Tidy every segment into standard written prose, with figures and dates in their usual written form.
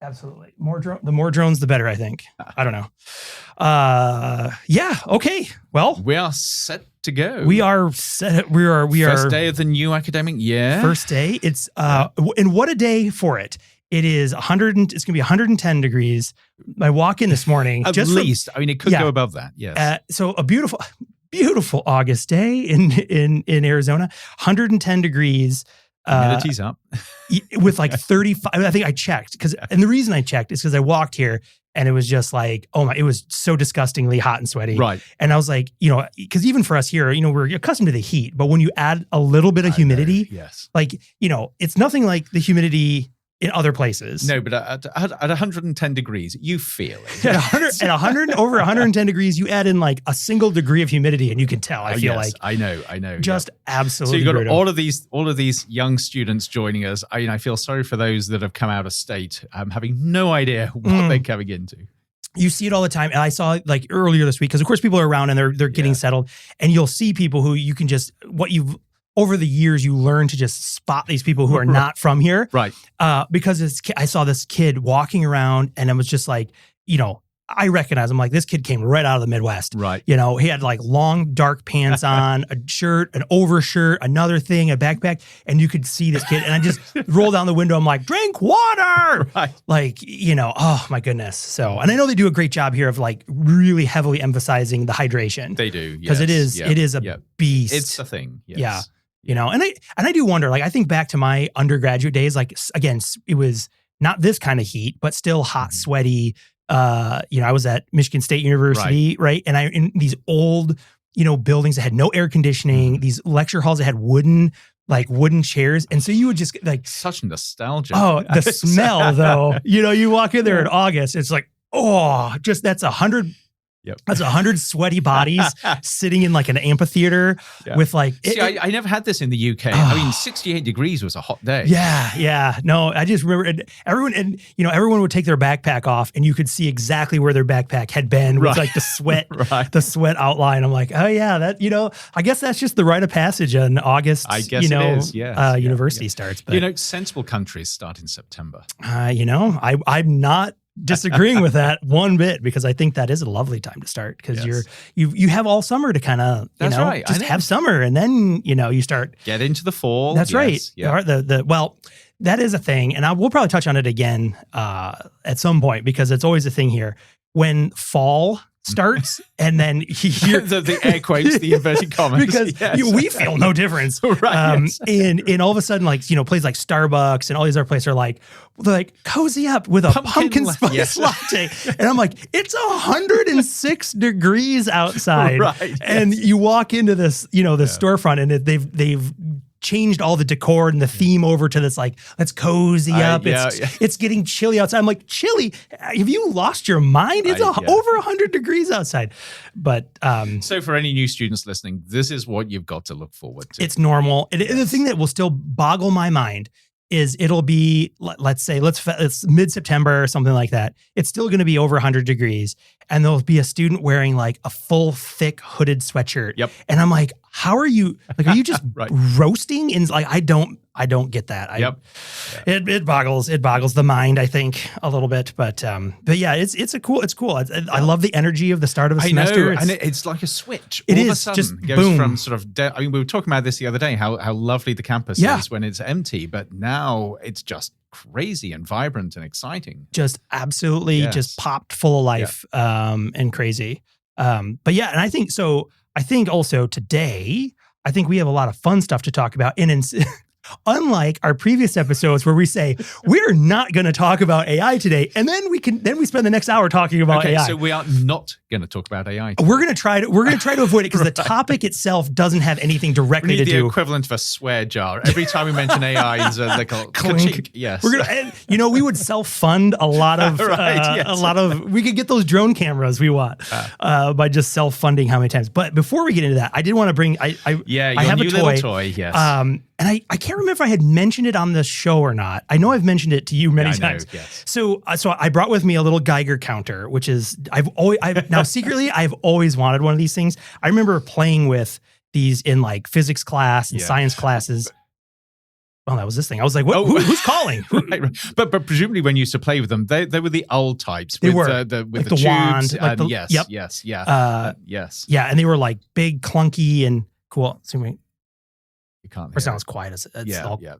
Absolutely. The more drones, the better, I think. I don't know. Yeah. Okay. Well, we are set to go. We are set. We are first day of the new academic year. First day. It's and what a day for it. It is 100. It's going to be 110 degrees. I walk in this morning. At least. I mean, it could go above that. Yes. So a beautiful August day in Arizona. 110 degrees. Humidity's up. With like 35. I think I checked and the reason I checked is because I walked here and it was just like, it was so disgustingly hot and sweaty. Right. And I was like, because even for us here, we're accustomed to the heat, but when you add a little bit of humidity, yes, like, it's nothing like the humidity in other places. No, but at 110 degrees, you feel it. At over 110 degrees, you add in like a single degree of humidity, and you can tell. I feel like I know, just absolutely. So you've got brutal. all of these young students joining us. I feel sorry for those that have come out of state, having no idea what they're coming into. You see it all the time, and I saw it like earlier this week because, of course, people are around and they're getting settled, and you'll see people who you can just over the years, you learn to just spot these people who are not from here. Right. Because I saw this kid walking around and it was just like, I recognize him. Like, this kid came right out of the Midwest. Right. He had like long, dark pants on, a shirt, an overshirt, another thing, a backpack. And you could see this kid. And I just roll down the window. I'm like, drink water. Right. Like, oh my goodness. So, and I know they do a great job here of like really heavily emphasizing the hydration. They do. Because it is a beast. It's a thing. Yes. Yeah. And I do wonder, like, I think back to my undergraduate days, like, again, it was not this kind of heat, but still hot, sweaty. I was at Michigan State University, right? And in these old, buildings that had no air conditioning, these lecture halls that had wooden chairs. And so you would just like such nostalgia. Oh, the smell though, you walk in there in August, it's like, that's 100. Yep. That's 100 sweaty bodies sitting in like an amphitheater with like... I never had this in the UK. I mean, 68 degrees was a hot day. Yeah. No, I just remember everyone would take their backpack off and you could see exactly where their backpack had been with like the sweat, the sweat outline. I'm like, oh yeah, that, I guess that's just the rite of passage in August. I guess it is, yes. University starts. But, sensible countries start in September. I'm not disagreeing with that one bit because I think that is a lovely time to start because you have all summer to kind of just have summer and then you start get into the fall. That's right. Yeah. Well, that is a thing, and we'll probably touch on it again at some point because it's always a thing here when fall starts and then here the air quotes, the inverted commas, because we feel no difference. Right. And all of a sudden, like, places like Starbucks and all these other places are they're like cozy up with a pumpkin spice latte. And I'm like, it's 106 degrees outside. Right. And you walk into this, the storefront and they've changed all the decor and the theme over to this like, let's cozy up. It's getting chilly outside. I'm like, chilly? Have you lost your mind? It's over 100 degrees outside. But so for any new students listening, this is what you've got to look forward to. It's normal. The thing that will still boggle my mind is it'll be, let's say, it's mid-September or something like that. It's still going to be over 100 degrees. And there'll be a student wearing like a full, thick hooded sweatshirt. Yep. And I'm like, how are you just roasting? And like, I don't get that. It boggles the mind, I think, a little bit. But yeah, it's cool. I love the energy of the start of a semester. And it's like a switch. It All is of a sudden, just it goes boom. From sort of, we were talking about this the other day, how lovely the campus is when it's empty. But now it's just crazy and vibrant and exciting. Just absolutely just popped full of life and crazy. But yeah, and I think also today, I think we have a lot of fun stuff to talk about. And unlike our previous episodes where we say we're not going to talk about AI today, and then we spend the next hour talking about AI. So we are not going to talk about AI today. We're going to try to avoid it because the topic itself doesn't have anything directly to do. We need the equivalent of a swear jar. Every time we mention AI, there's like a clink. Yes. We're gonna, we would self-fund a lot of, we could get those drone cameras we want by just self-funding how many times. But before we get into that, I did want to bring, I have a toy. Little toy, yes. And I can't remember if I had mentioned it on the show or not. I know I've mentioned it to you many times. Yes. So I brought with me a little Geiger counter, which is now secretly I've always wanted one of these things. I remember playing with these in like physics class and science classes. oh, that was this thing. I was like, what? Who's calling? Right. But presumably when you used to play with them, they were the old types. They with were. With the tubes. wand. Yes. Yeah, and they were like big, clunky, and cool. So wait. You can't. It's not as quiet as it's all. Yeah.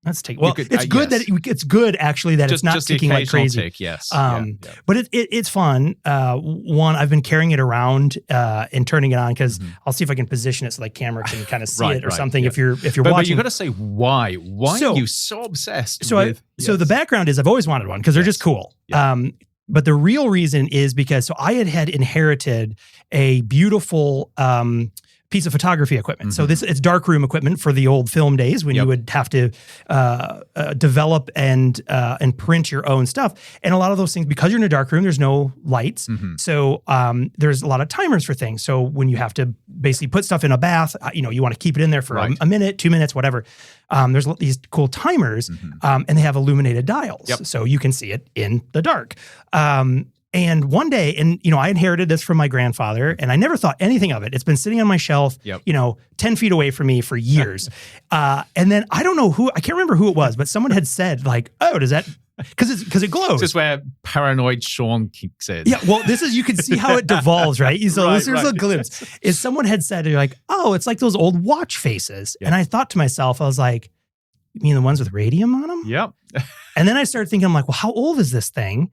Let's take. Well, it's good that it's good actually that it's not ticking like crazy. Tick, yes. But it's fun. One, I've been carrying it around and turning it on because I'll see if I can position it so like camera can kind of see it or something. Yeah. If you're watching, but you got to say why. Why are you so obsessed? So the background is I've always wanted one because they're just cool. Yeah. But the real reason is because I had inherited a beautiful piece of photography equipment. So it's darkroom equipment for the old film days when you would have to develop and print your own stuff. And a lot of those things, because you're in a darkroom, there's no lights. So there's a lot of timers for things. So when you have to basically put stuff in a bath, you want to keep it in there for a minute, 2 minutes, whatever. There's these cool timers and they have illuminated dials. So you can see it in the dark. And one day, I inherited this from my grandfather, and I never thought anything of it. It's been sitting on my shelf, 10 feet away from me for years. And then I don't know I can't remember who it was, but someone had said like, oh, does that, because it glows. This is where paranoid Sean kicks in. Yeah, well, you can see how it devolves, right? So here's a glimpse. Is someone had said, like, oh, it's like those old watch faces. And I thought to myself, I was like, you mean the ones with radium on them? Yep. And then I started thinking, I'm like, well, how old is this thing?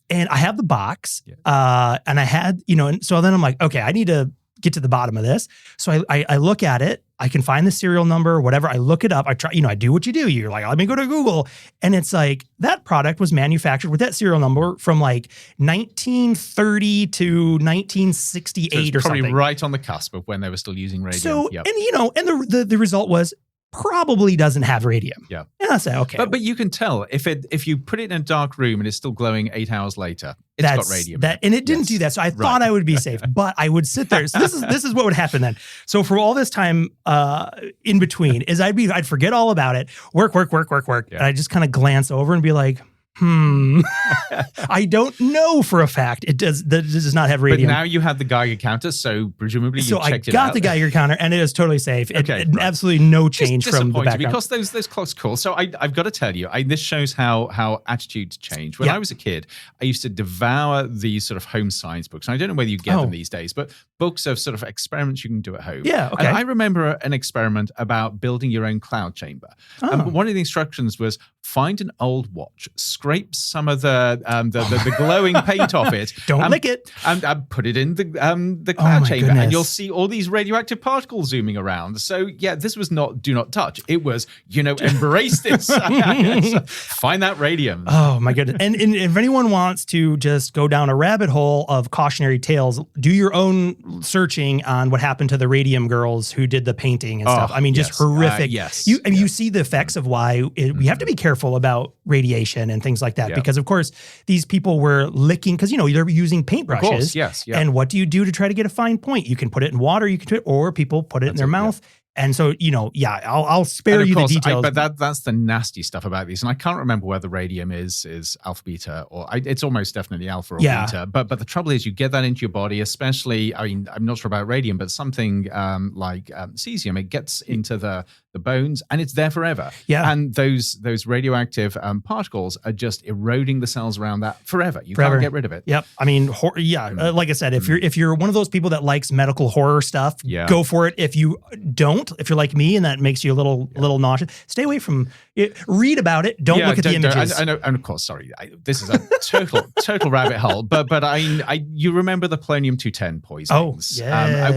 And I have the box, and I had, and so then I'm like, okay, I need to get to the bottom of this. So I look at it. I can find the serial number, whatever. I look it up. I try, I do what you do. You're like, let me go to Google. And it's like, that product was manufactured with that serial number from like 1930 to 1968 so it's or something. Probably right on the cusp of when they were still using radium. So, and the result was, probably doesn't have radium. Yeah. And I say, okay. But you can tell if you put it in a dark room and it's still glowing 8 hours later, it's got radium. And it didn't do that. So I thought I would be safe, but I would sit there. So this is what would happen then. So for all this time in between is I'd forget all about it, work. Yeah. And I just kind of glance over and be like, I don't know for a fact it does not have radium. But now you have the Geiger counter, so presumably you checked it out. So I got the Geiger counter, and it is totally safe. Absolutely no change from the background. Because those clocks cool. So I've got to tell you, this shows how attitudes change. When I was a kid, I used to devour these sort of home science books. And I don't know whether you get them these days, but books of sort of experiments you can do at home. Yeah, okay. And I remember an experiment about building your own cloud chamber. One of the instructions was find an old watch, scrape some of the glowing paint off it. Don't lick it. And put it in the cloud chamber. Goodness. And you'll see all these radioactive particles zooming around. So yeah, this was not do not touch. It was, embrace this. Find that radium. Oh my goodness. And if anyone wants to just go down a rabbit hole of cautionary tales, do your own searching on what happened to the radium girls who did the painting and stuff. I mean, just horrific. You see the effects of why we have to be careful about radiation and things like that because of course these people were licking because they're using paintbrushes. And what do you do to try to get a fine point? You can put it in water, or people put it in their mouth. And so, I'll spare you the details. But that's the nasty stuff about these. And I can't remember whether radium is alpha, beta, or it's almost definitely alpha or beta. But the trouble is you get that into your body, especially, I'm not sure about radium, but something like cesium, it gets into the bones and it's there forever. Yeah. And those radioactive particles are just eroding the cells around that forever. You can't get rid of it. Yep. I mean, like I said, if you're one of those people that likes medical horror stuff, go for it. If you don't, if you're like me and that makes you a little nauseous, stay away from it. Read about it. Don't look at the images. I know, and of course, sorry, this is a total rabbit hole. But you remember the polonium-210 poisonings,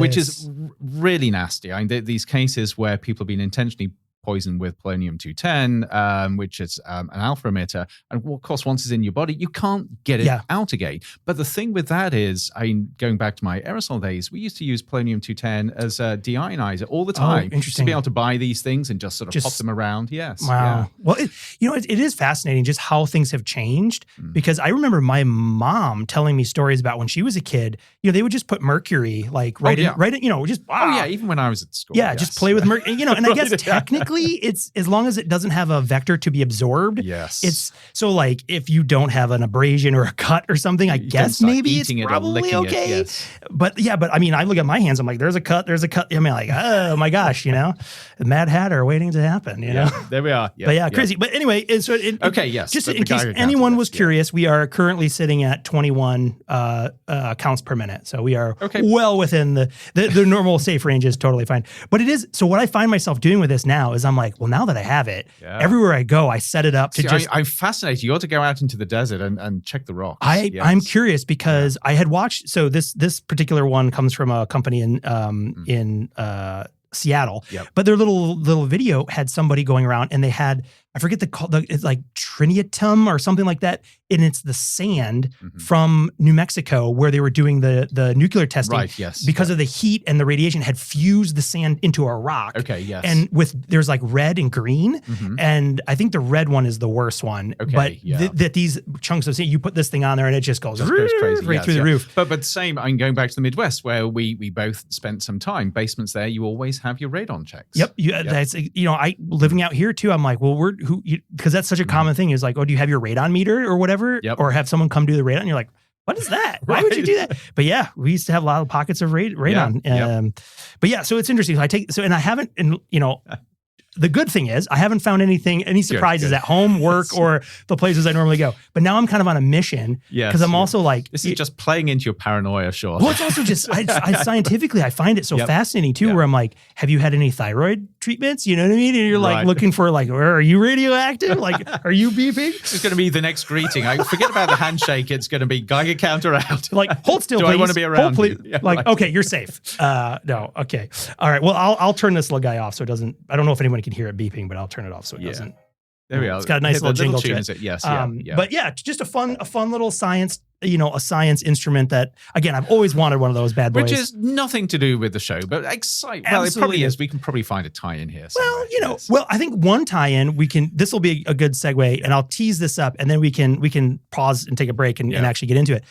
which is really nasty. These cases where people have been intentionally poisoned with polonium-210, which is an alpha emitter. And of course, once it's in your body, you can't get it out again. But the thing with that is, going back to my aerosol days, we used to use polonium-210 as a deionizer all the time. Interesting. To be able to buy these things and just sort of pop them around. Yes. Wow. Yeah. Well, it is fascinating just how things have changed because I remember my mom telling me stories about when she was a kid, they would just put mercury like right in, just, even when I was at school. Just play with mercury, and I guess technically Technically, it's as long as it doesn't have a vector to be absorbed. Yes. It's so like if you don't have an abrasion or a cut or something, I guess maybe it's probably okay. But I mean, I look at my hands, I'm like, there's a cut. I mean, like, oh my gosh, the Mad Hatter waiting to happen, know? There we are. But crazy. But anyway, just in case anyone was curious, we are currently sitting at 21 counts per minute. So we are well within the normal safe range is totally fine. But it is, so what I find myself doing with this now is I'm like, well, now that I have it, everywhere I go, I set it up to I'm fascinated. You ought to go out into the desert and check the rocks. I'm curious because I had watched, so this particular one comes from a company in Seattle, but their little video had somebody going around and they had, I forget it's like trinium or something like that. And it's the sand from New Mexico where they were doing the nuclear testing. Right, yes. Because of the heat and the radiation had fused the sand into a rock. Okay, yes. And there's like red and green. And I think the red one is the worst one. Okay, but that these chunks of sand, you put this thing on there and it just goes crazy. Right through the roof. But same, I'm going back to the Midwest where we both spent some time. Basements there, you always have your radon checks. Yep. That's, I living out here too, I'm like, well, because that's such a common thing is like, oh, do you have your radon meter or whatever? Yep. Or have someone come do the radon? And you're like, what is that? Why would you do that? But yeah, we used to have a lot of pockets of radon. But yeah, so it's interesting. And I haven't, the good thing is I haven't found any surprises at home, work, or the places I normally go. But now I'm kind of on a mission because I'm also like, this is just playing into your paranoia, sure. Well, it's also just scientifically I find it so fascinating too. Where I'm like, have you had any thyroid treatments? You know what I mean? And you're like looking for like, are you radioactive? Like, are you beeping? It's going to be the next greeting. I forget about the handshake. It's going to be Geiger counter out. Like, hold still, please. I want to be around you? Yeah, like, okay, you're safe. No, okay, all right. Well, I'll turn this little guy off so it doesn't. I don't know if anyone can hear it beeping, but I'll turn it off so it doesn't. There we are. It's got a nice little jingle to it. Yes, But yeah, just a fun little science, a science instrument that, again, I've always wanted one of those bad boys. Which is nothing to do with the show, but exciting. Well, it probably is. We can probably find a tie-in here somewhere. Well, I think one tie-in, this will be a good segue, and I'll tease this up, and then we can pause and take a break and actually get into it,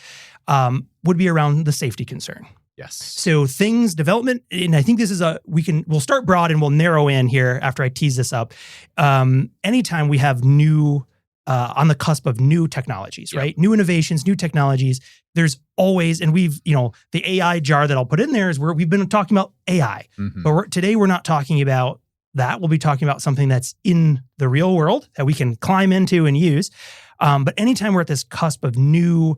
would be around the safety concern. Yes. So development, and I think this is we'll start broad and we'll narrow in here after I tease this up. Anytime we have new, on the cusp of new technologies, right? New innovations, new technologies, there's always, and the AI jar that I'll put in there is where we've been talking about AI. But today we're not talking about that. We'll be talking about something that's in the real world that we can climb into and use. But anytime we're at this cusp of new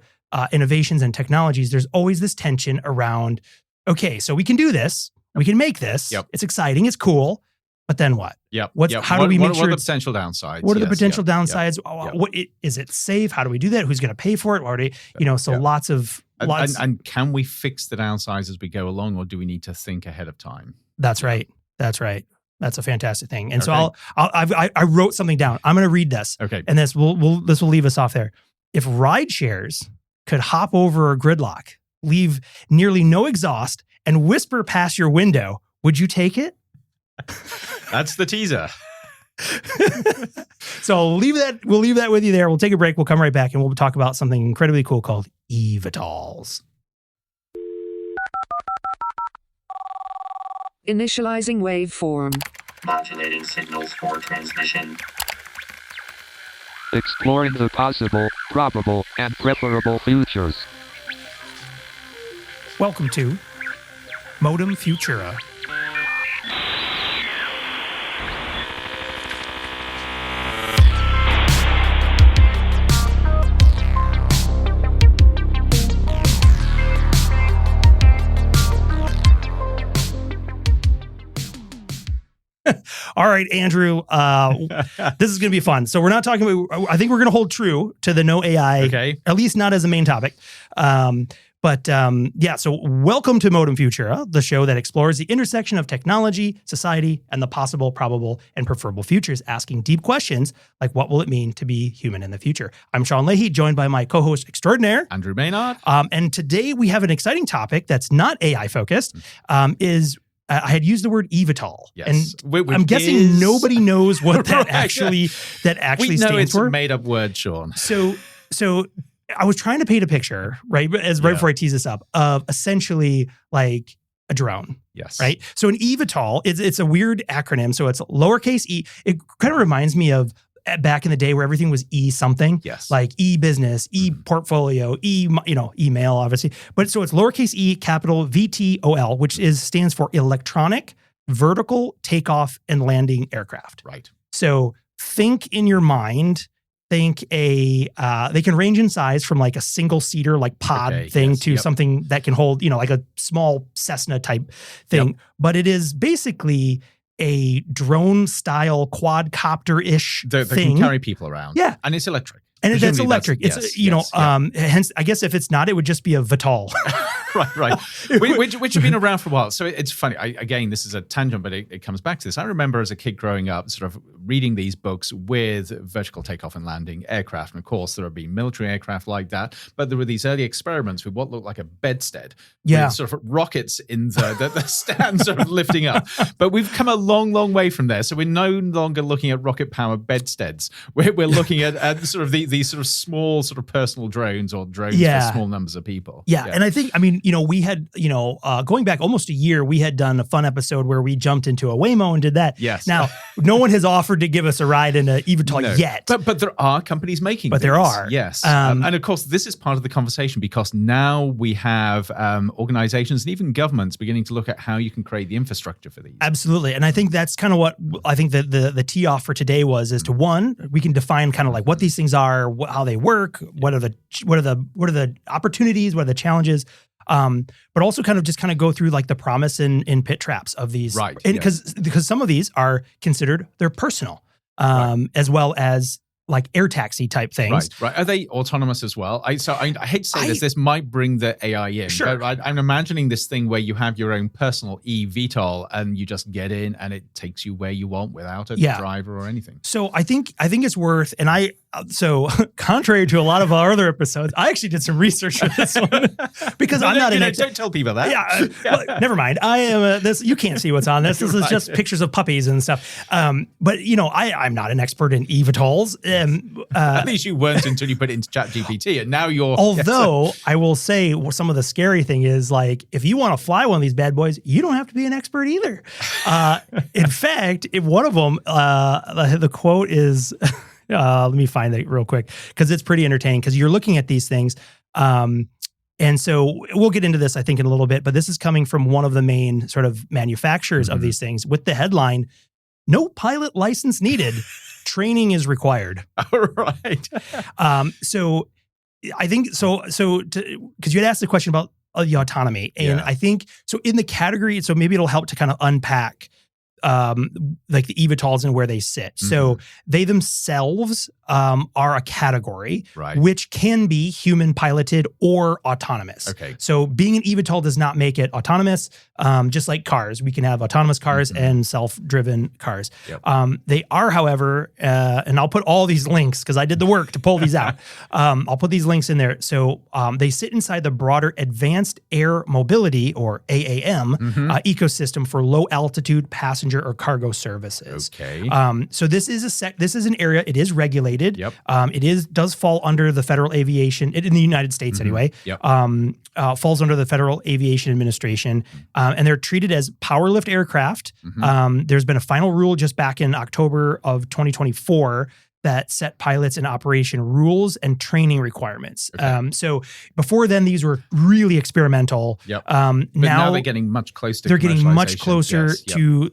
innovations and technologies, there's always this tension around, okay, so we can do this, we can make this, it's exciting, it's cool, but then what? How do we make sure? What are the potential downsides? What are the potential downsides? What is it safe? How do we do that? Who's going to pay for it? Lots of. And can we fix the downsides as we go along, or do we need to think ahead of time? That's right. That's a fantastic thing. And so I wrote something down. I'm going to read this. Okay. And this will leave us off there. If ride shares could hop over a gridlock, leave nearly no exhaust, and whisper past your window, would you take it? That's the teaser. So we'll leave that with you there. We'll take a break. We'll come right back and we'll talk about something incredibly cool called eVTOLs. Initializing waveform. Modulating signals for transmission. Exploring the possible, probable, and preferable futures. Welcome to Modem Futura. All right, Andrew, this is going to be fun. So we're not talking about, I think we're going to hold true to the no AI, at least not as a main topic. So welcome to Modem Futura, the show that explores the intersection of technology, society, and the possible, probable, and preferable futures, asking deep questions like what will it mean to be human in the future? I'm Sean Leahy, joined by my co-host extraordinaire, Andrew Maynard. And today we have an exciting topic that's not AI focused, I had used the word eVTOL, and I'm guessing nobody knows what that actually stands for. We know it's a made-up word, Sean. So I was trying to paint a picture, right before I tease this up, of essentially like a drone. Yes. Right. So an eVTOL, it's a weird acronym. So it's lowercase e. It kind of reminds me of back in the day where everything was e something. Yes. Like e-business, e-portfolio, email, obviously. But so it's lowercase e, capital VTOL, which stands for electronic vertical takeoff and landing aircraft. Right. So think in your mind, they can range in size from like a single seater, like pod thing to something that can hold, like a small Cessna type thing. Yep. But it is basically a drone style quadcopter-ish thing. That can carry people around. Yeah. And it's electric. And it's electric. Hence, I guess if it's not, it would just be a VTOL. Right. which have been around for a while. So it's funny. Again, this is a tangent, but it comes back to this. I remember as a kid growing up, sort of reading these books with vertical takeoff and landing aircraft. And of course, there have been military aircraft like that. But there were these early experiments with what looked like a bedstead. With sort of rockets in the stand sort of lifting up. But we've come a long, long way from there. So we're no longer looking at rocket-powered bedsteads. We're looking at sort of these sort of small sort of personal drones or drones for small numbers of people. Yeah. And I think, we had, going back almost a year, we had done a fun episode where we jumped into a Waymo and did that. Yes. Now, no one has offered to give us a ride in an eVTOL yet. But there are companies making But things. there are. Yes. And of course, this is part of the conversation because now we have organizations and even governments beginning to look at how you can create the infrastructure for these. Absolutely. And I think that's kind of what I think the tee off for today is to one, we can define kind of like what these things are, how they work, what are the opportunities, what are the challenges, but also kind of go through like the promise and pit traps of these, right? Because some of these are considered they're personal, as well as like air taxi type things. Right. Are they autonomous as well? I hate to say this. This might bring the AI in. Sure. But I'm imagining this thing where you have your own personal eVTOL and you just get in and it takes you where you want without a driver or anything. So I think it's worth, and so contrary to a lot of our other episodes, I actually did some research for this one because I'm not an expert. Don't tell people that. Yeah. Well, never mind. I am you can't see what's on this. This is just pictures of puppies and stuff. But I'm not an expert in eVTOLs. At least you weren't until you put it into ChatGPT, and now you're. Although I will say some of the scary thing is like if you want to fly one of these bad boys, you don't have to be an expert either. In fact, if one of them, the quote is. Let me find that real quick because it's pretty entertaining because you're looking at these things. And so we'll get into this, I think, in a little bit, but this is coming from one of the main sort of manufacturers of these things with the headline, "No pilot license needed. Training is required." All right. So I think because you had asked the question about the autonomy. And I think, so in the category, so maybe it'll help to kind of unpack like the eVTOLs and where they sit. So they themselves are a category, which can be human piloted or autonomous. Okay. So being an eVTOL does not make it autonomous. Just like cars, we can have autonomous cars and self-driven cars. Yep. They are, however, and I'll put all these links because I did the work to pull these out. I'll put these links in there. So they sit inside the broader Advanced Air Mobility, or AAM, ecosystem for low altitude passenger or cargo services. Okay. So this is an area. It is regulated. Yep. It does fall under the Federal Aviation in the United States anyway. Yep. Falls under the Federal Aviation Administration, and they're treated as powerlift aircraft. There's been a final rule just back in October of 2024 that set pilots and operation rules and training requirements. Okay. So before then, these were really experimental. Yep. Now they're getting much closer to they're getting much commercialization. closer Yes. Yep. to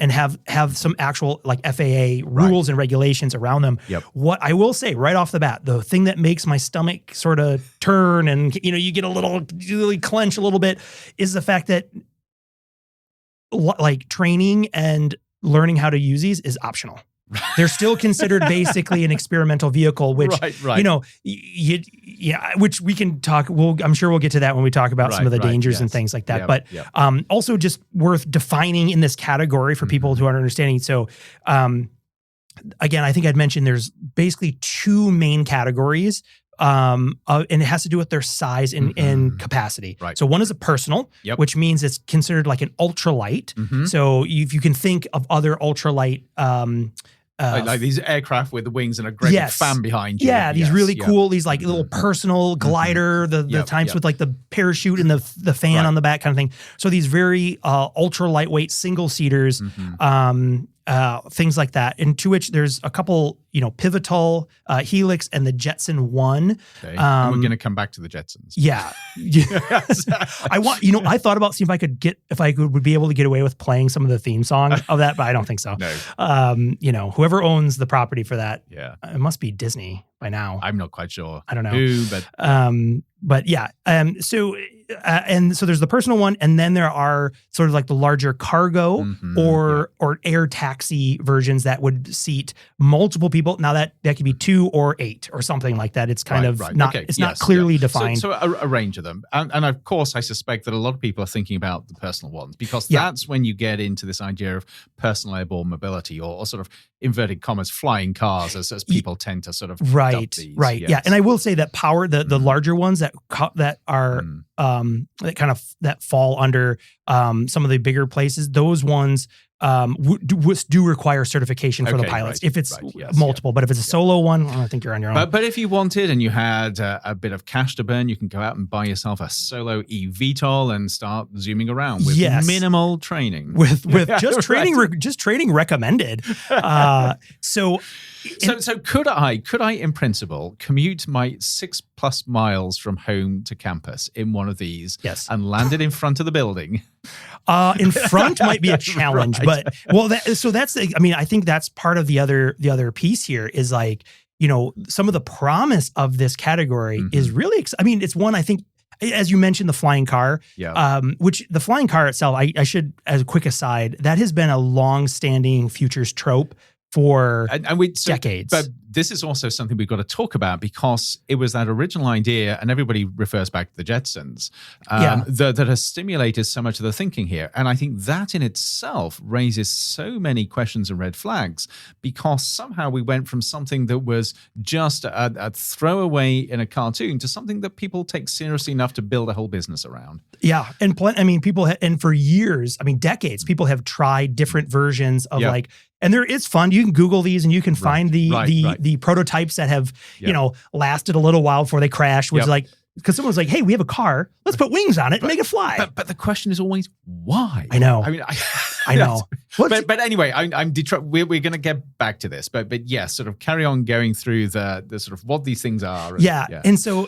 and have some actual like FAA rules and regulations around them. Yep. What I will say right off the bat, the thing that makes my stomach sort of turn and you get you really clench a little bit is the fact that like training and learning how to use these is optional. They're still considered basically an experimental vehicle, which, which we can talk. I'm sure we'll get to that when we talk about some of the dangers and things like that. But also just worth defining in this category for people who aren't understanding. So again, I think I'd mentioned there's basically two main categories. And it has to do with their size and capacity. Right. So one is a personal, which means it's considered like an ultralight. So if you can think of other ultralight like these aircraft with the wings and a great big fan behind you. Yeah, these really cool, these like little personal glider, the types with like the parachute and the fan on the back kind of thing. So these very ultra lightweight single seaters, things like that. And to which there's a couple, Pivotal, Helix, and the Jetson 1. Okay. And we're going to come back to the Jetsons. Yeah. I thought about seeing if I would be able to get away with playing some of the theme song of that, but I don't think so. No. Whoever owns the property for that, it must be Disney by now. I'm not quite sure. I don't know. Who, but yeah. So there's the personal one, and then there are sort of like the larger cargo or air taxi versions that would seat multiple people. Now that could be 2 or 8 or something like that. It's kind of not, it's not clearly defined. So a range of them. And of course, I suspect that a lot of people are thinking about the personal ones, because that's when you get into this idea of personal airborne mobility, or sort of inverted commas, flying cars, as people tend to sort of dub these. Right. Yes. Yeah. And I will say that the larger ones that are that fall under some of the bigger places, those ones do require certification for the pilots if it's multiple. But if it's a solo one, I think you're on your own. But if you wanted and you had a bit of cash to burn, you can go out and buy yourself a solo eVTOL and start zooming around with minimal training. With just training, just training recommended. So could I in principle commute my 6+ miles from home to campus in one of these and land it in front of the building? In front might be a challenge, but I think that's part of the other piece here is like, some of the promise of this category is really, it's one, I think, as you mentioned, the flying car, which the flying car itself, I should, as a quick aside, that has been a long-standing futures trope for decades. But this is also something we've got to talk about, because it was that original idea, and everybody refers back to the Jetsons, that has stimulated so much of the thinking here. And I think that in itself raises so many questions and red flags, because somehow we went from something that was just a throwaway in a cartoon to something that people take seriously enough to build a whole business around. Yeah. And people, and for years, decades, people have tried different versions of and it's fun. You can Google these and you can find the prototypes that have, lasted a little while before they crashed, which is like, because someone was like, hey, we have a car, let's put wings on it and make it fly. But the question is always why? I know. I know. But anyway, we're going to get back to this, but yes, sort of carry on going through the sort of what these things are. And so,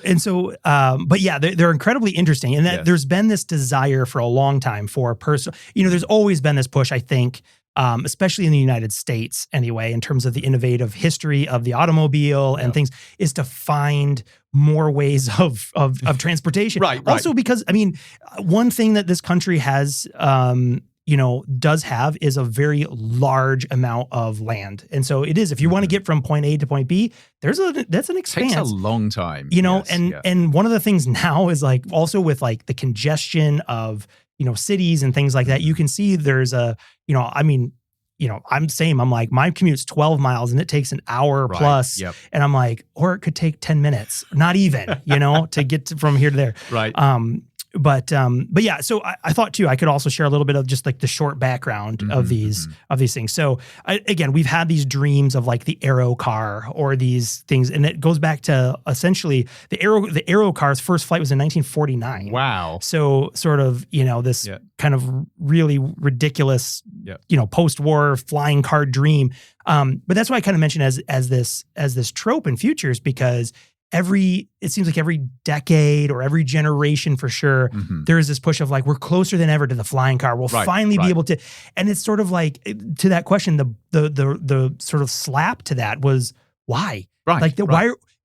but yeah, they're incredibly interesting, and that there's been this desire for a long time for personal. There's always been this push, I think. Especially in the United States anyway, in terms of the innovative history of the automobile and things, is to find more ways of transportation. Also because, one thing that this country has, does have is a very large amount of land. And so it is, if you want to get from point A to point B, that's an expanse. It takes a long time. And one of the things now is like, also with like the congestion of, cities and things like that, you can see there's I'm like, my commute's 12 miles and it takes an hour plus. And I'm like, or it could take 10 minutes, not even, to get from here to there. But yeah, so I thought too, I could also share a little bit of just like the short background of these things. So again, we've had these dreams of like the Aero car or these things, and it goes back to essentially the Aero car's first flight was in 1949. Wow. So sort of, this kind of really ridiculous, post-war flying car dream. But that's why I kind of mentioned as this trope in futures, because it seems like every decade or every generation for sure, there is this push of like, we're closer than ever to the flying car. We'll finally be able to, and it's sort of like, to that question, the sort of slap to that was why? Why?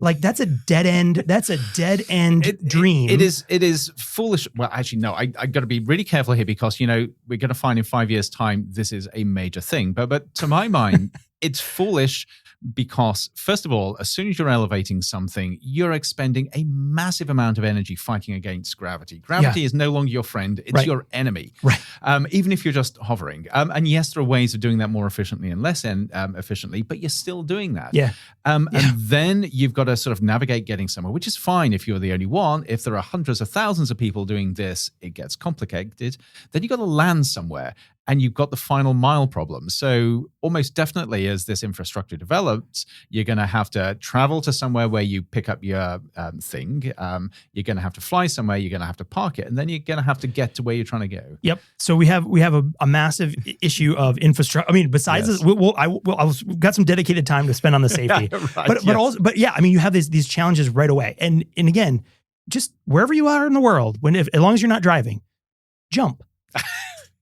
Like that's a dead end. That's a dead end dream. It is foolish. Well, actually, no. I got to be really careful here, because we're going to find in 5 years' time this is a major thing. But to my mind, it's foolish. Because, first of all, as soon as you're elevating something, you're expending a massive amount of energy fighting against gravity. Gravity is no longer your friend. It's your enemy. Even if you're just hovering. And yes, there are ways of doing that more efficiently and less efficiently, but you're still doing that. And then you've got to sort of navigate getting somewhere, which is fine if you're the only one. If there are hundreds of thousands of people doing this, it gets complicated. Then you've got to land somewhere. and you've got the final mile problem. So almost definitely as this infrastructure develops, you're going to have to travel to somewhere where you pick up your thing. You're going to have to fly somewhere. You're going to have to park it. And then you're going to have to get to where you're trying to go. Yep. So we have a massive issue of infrastructure. I mean, besides this, I've got some dedicated time to spend on the safety. But yeah, I mean, you have these challenges right away. And again, just wherever you are in the world, as long as you're not driving, jump.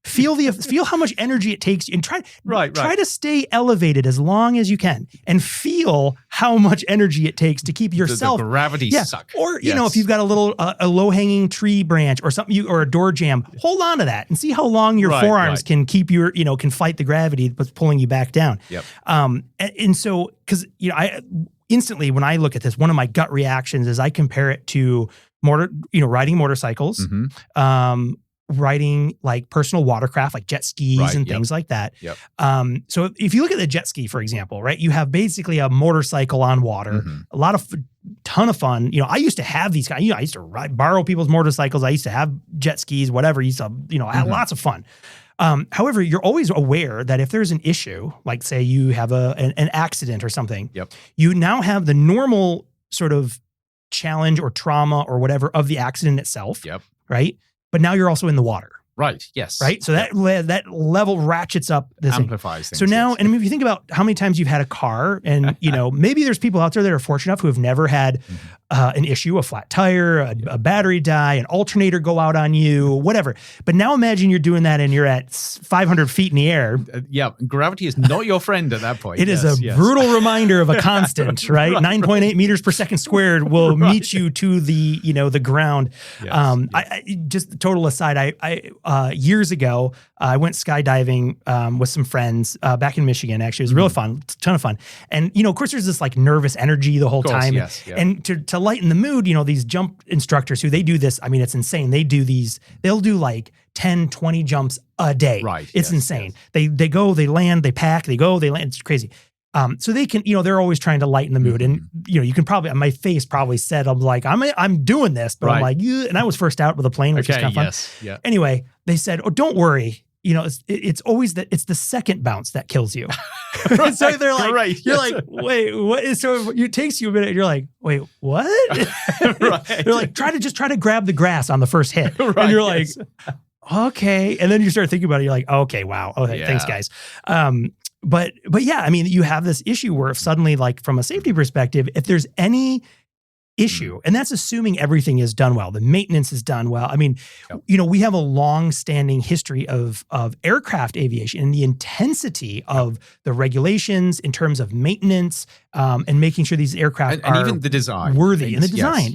Feel how much energy it takes, and try to stay elevated as long as you can, and feel how much energy it takes to keep yourself. The gravity suck. Or if you've got a low hanging tree branch or something, or a door jamb, hold on to that and see how long your forearms can keep can fight the gravity that's pulling you back down. Yep. And so because I instantly when I look at this, one of my gut reactions is I compare it to riding motorcycles. Mm-hmm. Riding like personal watercraft, like jet skis and things like that. Yep. So if you look at the jet ski, for example, right, you have basically a motorcycle on water, ton of fun. I used to have these guys, I used to borrow people's motorcycles. I used to have jet skis, whatever. I used to, I had lots of fun. However, you're always aware that if there's an issue, like say you have an accident or something, you now have the normal sort of challenge or trauma or whatever of the accident itself. Right. But now you're also in the water. Right. Yes. Right. So that level ratchets up this amplifies things. So now, and I mean, if you think about how many times you've had a car, and maybe there's people out there that are fortunate enough who have never had an issue, a flat tire, a battery die, an alternator go out on you, whatever. But now imagine you're doing that and you're at 500 feet in the air. Gravity is not your friend at that point. It is a brutal reminder of a constant, right? 9.8 meters per second squared will meet you to the the ground. I just total aside, I years ago, I went skydiving with some friends back in Michigan. Actually, it was really fun, a ton of fun. And, of course, there's this like nervous energy the whole time. And to lighten the mood, these jump instructors who they do this, I mean, it's insane. They'll do like 10, 20 jumps a day. Right. It's insane. They go, they land, they pack, they go, they land. It's crazy. So they can, they're always trying to lighten the mood. And, you can probably, my face probably said, I'm like, I'm doing this, but I'm like, and I was first out with a plane, which is kind of fun. Anyway, they said, oh, don't worry. It's always it's the second bounce that kills you. So they're like, you're like, wait, what? So it takes you a minute. And you're like, wait, what? They're like, try to grab the grass on the first hit. And you're like, okay. And then you start thinking about it. You're like, okay, wow. Okay, thanks guys. But yeah, I mean, you have this issue where if suddenly, like from a safety perspective, if there's any issue, and that's assuming everything is done well, the maintenance is done well. I mean, we have a long-standing history of aircraft aviation and the intensity of the regulations in terms of maintenance and making sure these aircraft and are even the design worthy. And the design,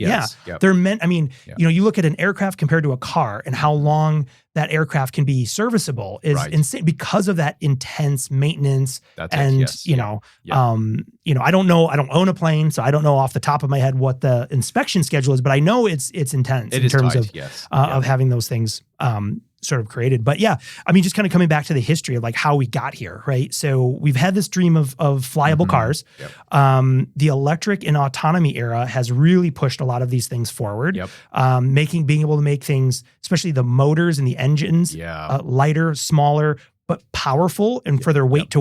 they're meant. I mean, you look at an aircraft compared to a car and how long that aircraft can be serviceable is insane because of that intense maintenance. I don't know. I don't own a plane, so I don't know off the top of my head what the inspection schedule is, but I know it's intense in terms of having those things sort of created. But yeah, I mean, just kind of coming back to the history of like how we got here, right? So we've had this dream of flyable cars. The electric and autonomy era has really pushed a lot of these things forward. Being able to make things, especially the motors and the engines, lighter, smaller, but powerful, and for their weight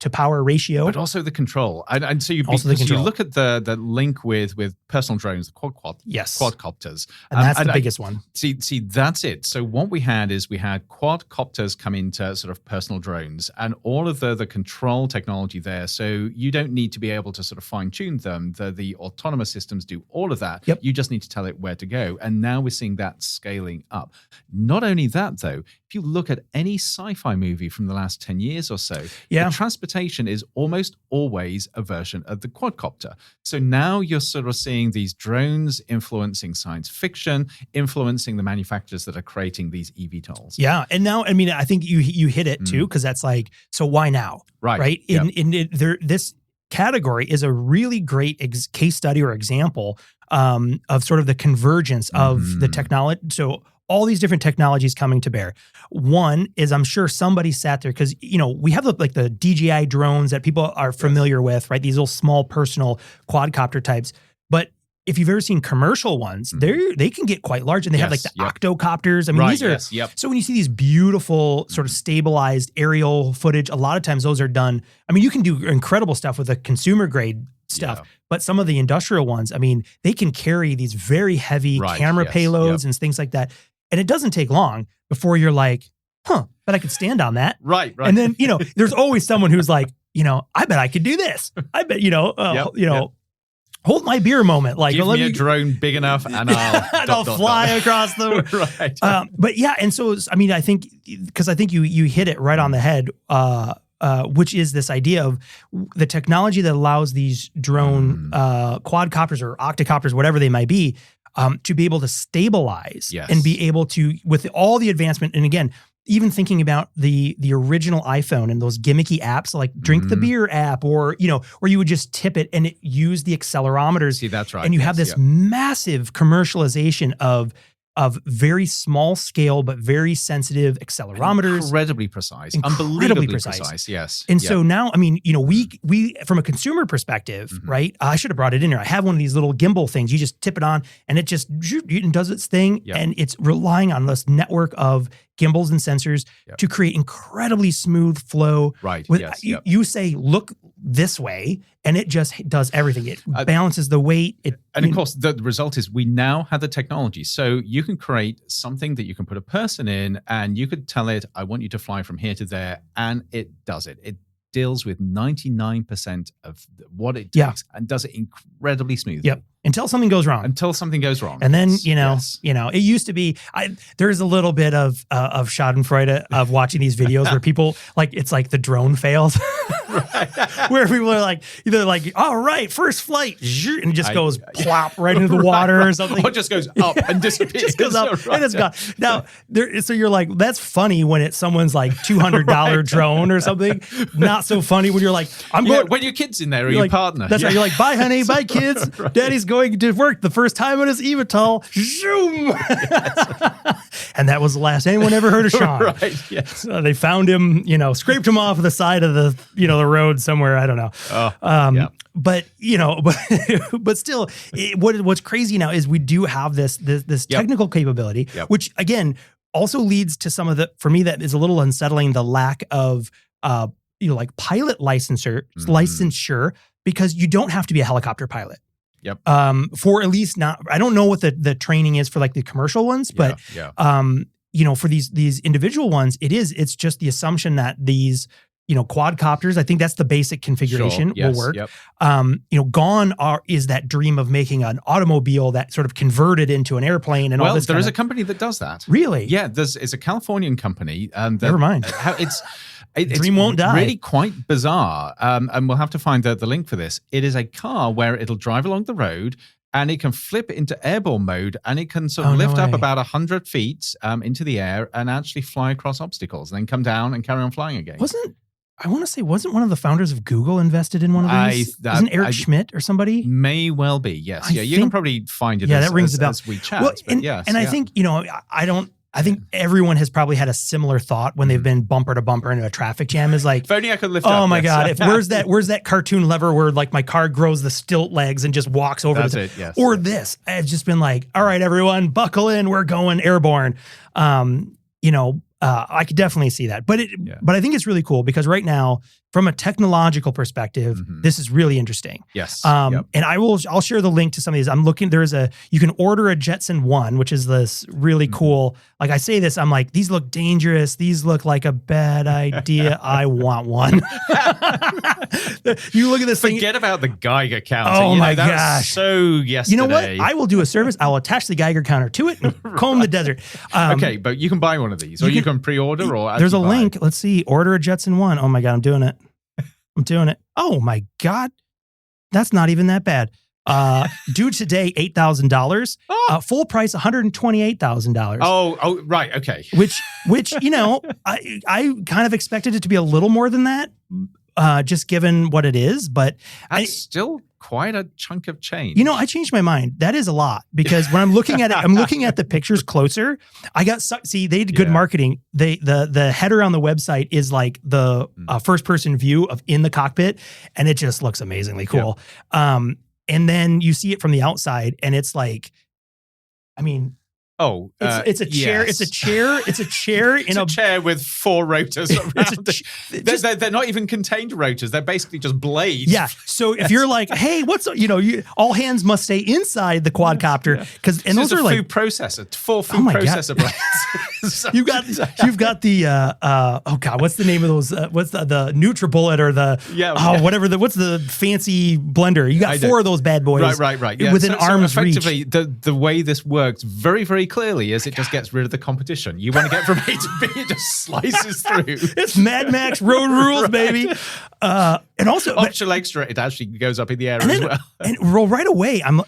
to power ratio, but also the control. And so you look at the link with personal drones, the quadcopters, and that's the biggest one. See, that's it. So what we had quadcopters come into sort of personal drones, and all of the control technology there. So you don't need to be able to sort of fine tune them. The autonomous systems do all of that. You just need to tell it where to go. And now we're seeing that scaling up. Not only that, though, if you look at any sci-fi movie from the last 10 years or so, the transportation is almost always a version of the quadcopter. So now you're sort of seeing these drones influencing science fiction, influencing the manufacturers that are creating these eVTOLs. Yeah. And now, I mean, I think you hit it too, because that's like, so why now? Right. This category is a really great case study or example of sort of the convergence of the technology. So all these different technologies coming to bear. One is, I'm sure somebody sat there because, we have the DJI drones that people are familiar with, right? These little small personal quadcopter types. But if you've ever seen commercial ones, they can get quite large, and they have like the octocopters. I mean, these are so when you see these beautiful sort of stabilized aerial footage, a lot of times those are done. I mean, you can do incredible stuff with a consumer grade stuff, but some of the industrial ones, I mean, they can carry these very heavy camera payloads and things like that. And it doesn't take long before you're like, but I could stand on that. Right. And then, there's always someone who's like, I bet I could do this. I bet, hold my beer moment. Like, give me a drone big enough and I'll fly across the right. But yeah, and so I mean, I think you hit it right on the head, which is this idea of the technology that allows these drone quadcopters or octocopters, whatever they might be, to be able to stabilize and be able to, with all the advancement, and again, even thinking about the original iPhone and those gimmicky apps like Drink the Beer app, or where you would just tip it and it used the accelerometers. See, that's right. And you have this massive commercialization of very small scale but very sensitive accelerometers, incredibly precise, unbelievably precise. Yes. And so now, I mean, we from a consumer perspective, right? I should have brought it in here. I have one of these little gimbal things. You just tip it on, and it just does its thing, and it's relying on this network of gimbals and sensors to create incredibly smooth flow. Right. You say, look this way, and it just does everything. It balances the weight. And of course, the result is we now have the technology. So you can create something that you can put a person in, and you could tell it, I want you to fly from here to there, and it does it. It deals with 99% of what it takes and does it incredibly smoothly. Yep. Until something goes wrong. And then, it used to be, there's a little bit of schadenfreude of watching these videos where people, like, it's like the drone fails. Where people are like, either like, all right, first flight, and it just goes plop right into the water or something. Or it just goes up and disappears. It just goes up and it's gone. Now, so you're like, that's funny when it's someone's like $200 drone or something. Not so funny when you're like, I'm going. When your kid's in there or your partner. That's right. You're like, bye, honey, bye, kids. Daddy's going to work the first time on his eVTOL. Zoom. And that was the last anyone ever heard of Sean. Right. Yes. They found him, scraped him off the side of the, the road somewhere. I don't know. But but still, what's crazy now is we do have this technical capability, which again also leads to some of for me, that is a little unsettling, the lack of like pilot licensure, because you don't have to be a helicopter pilot. Yep. For at least not, I don't know what the training is for like the commercial ones, but for these individual ones, it's just the assumption that these quadcopters, I think that's the basic configuration, will work. Yep. Gone is that dream of making an automobile that sort of converted into an airplane and all this. There is a company that does that. Really? Yeah, it's a Californian company. Never mind. It's dream won't die. Really quite bizarre. And we'll have to find the link for this. It is a car where it'll drive along the road, and it can flip into airborne mode, and it can sort of lift up about 100 feet into the air and actually fly across obstacles, and then come down and carry on flying again. Wasn't one of the founders of Google invested in one of these? Isn't Eric Schmidt or somebody? May well be, yes. You can probably find it that rings a bell. as we chat. Well, I think, I think everyone has probably had a similar thought when they've been bumper to bumper into a traffic jam, is like, if only I could lift up. Oh my God. Where's that cartoon lever where like my car grows the stilt legs and just walks over? That's it, yes. Or this. It's just been like, all right, everyone, buckle in. We're going airborne. I could definitely see that, but I think it's really cool because right now, from a technological perspective, this is really interesting. Yes. And I'll share the link to some of these. I'm looking, you can order a Jetson 1, which is this really cool, like I say this, I'm like, these look dangerous. These look like a bad idea. I want one. You look at this thing. Forget about the Geiger counter. Oh my gosh. So yesterday. You know what? I will do a service. I will attach the Geiger counter to it and comb the desert. Okay, but you can buy one of these, or you can pre-order, or there's a link. Let's see. Order a Jetson 1. Oh my God, I'm doing it. Oh my God. That's not even that bad. Due today, $8,000. Full price, $128,000. Oh, right. Okay. Which I kind of expected it to be a little more than that, just given what it is. But that's still quite a chunk of change. I changed my mind. That is a lot, because when I'm looking at it, I'm looking at the pictures closer. I got see, they did good marketing. The header on the website is like the first person view of in the cockpit, and it just looks amazingly cool. And then you see it from the outside and it's like, I mean, it's a chair. Yes. It's a chair. It's a chair in a chair with 4 rotors around it. They're not even contained rotors. They're basically just blades. Yeah. So if you're like, hey, all hands must stay inside the quadcopter because those are like food processor, 4 food processor blades. You've got the what's the name of those? What's the NutriBullet or the whatever what's the fancy blender? You got 4 of those bad boys. Right. Yeah. Within arm's reach. Effectively, the way this works very, very clearly is it just gets rid of the competition. You want to get from A to B, it just slices through. It's Mad Max road rules, baby. And also optional extra, it actually goes up in the air as well. And right away, I'm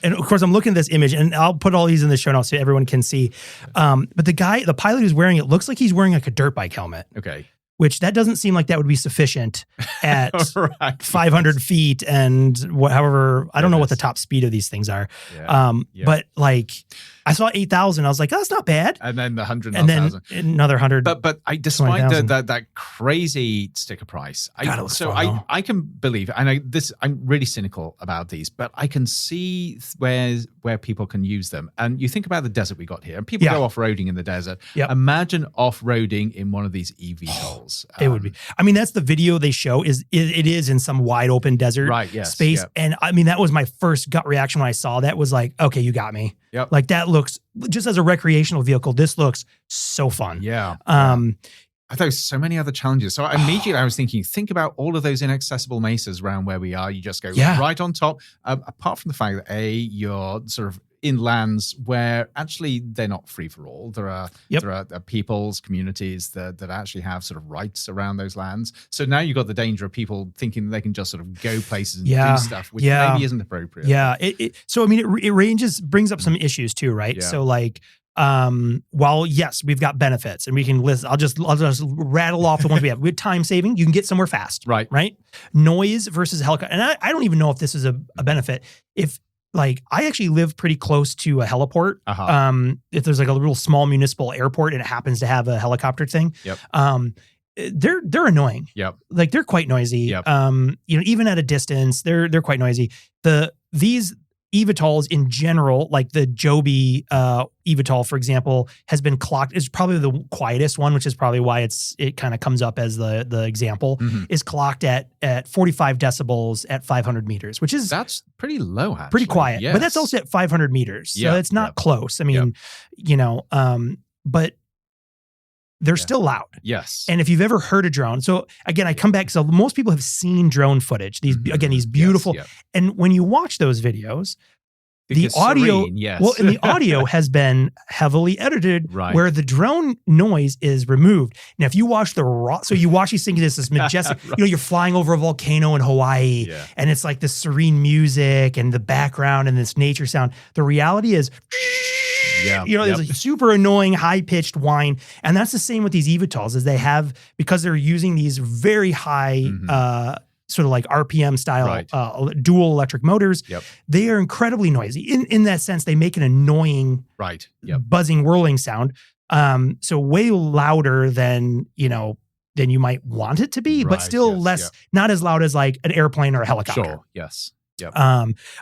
looking at this image, and I'll put all these in the show notes so everyone can see. But the pilot who's wearing it looks like he's wearing like a dirt bike helmet. Okay. Which that doesn't seem like that would be sufficient at 500 feet and however, I don't know what the top speed of these things are. But like I saw 8,000. I was like, oh, that's not bad. And then the 100,000. And then another 100. But despite that crazy sticker price, I can believe, and I'm really cynical about these, but I can see where people can use them. And you think about the desert we got here, and people go off-roading in the desert. Yep. Imagine off-roading in one of these eVTOLs. It would be. I mean, that's the video they show. It is in some wide open desert space, and I mean that was my first gut reaction when I saw that. Was like, okay, you got me. Yep. Like that looks just as a recreational vehicle. This looks so fun. Yeah. There's so many other challenges. So immediately I was thinking, think about all of those inaccessible mesas around where we are. You just go right on top. Apart from the fact that you're sort of in lands where actually they're not free for all. There are peoples, communities that actually have sort of rights around those lands. So now you've got the danger of people thinking they can just sort of go places and do stuff, which maybe isn't appropriate. Yeah. So I mean, it brings up some issues too, right? Yeah. So like, while yes, we've got benefits and we can list, I'll just rattle off the ones we have. We have time saving. You can get somewhere fast. Right. Noise versus helicopter. And I don't even know if this is a benefit. Like I actually live pretty close to a heliport. If there's like a little small municipal airport and it happens to have a helicopter thing, they're annoying. Like they're quite noisy. Even at a distance, they're quite noisy. These eVTOLs in general, like the Joby eVTOL, for example, has been clocked. It's probably the quietest one, which is probably why it kind of comes up as the example, is clocked at 45 decibels at 500 meters, which is that's pretty low, actually. Pretty quiet. But that's also at 500 meters, so it's not close. I mean, but they're still loud. Yes. And if you've ever heard a drone, so again, I come back. So most people have seen drone footage. These beautiful. And when you watch those videos, the audio, and the audio has been heavily edited, where the drone noise is removed. Now, if you watch so you watch these things, this majestic, you're flying over a volcano in Hawaii, and it's like this serene music and the background and this nature sound. The reality is, there's a super annoying high-pitched whine. And that's the same with these eVTOLs, is they have, because they're using these very high, sort of like RPM style dual electric motors, they are incredibly noisy. In that sense, they make an annoying buzzing, whirling sound. So way louder than you might want it to be, but still not as loud as like an airplane or a helicopter. Sure, yes.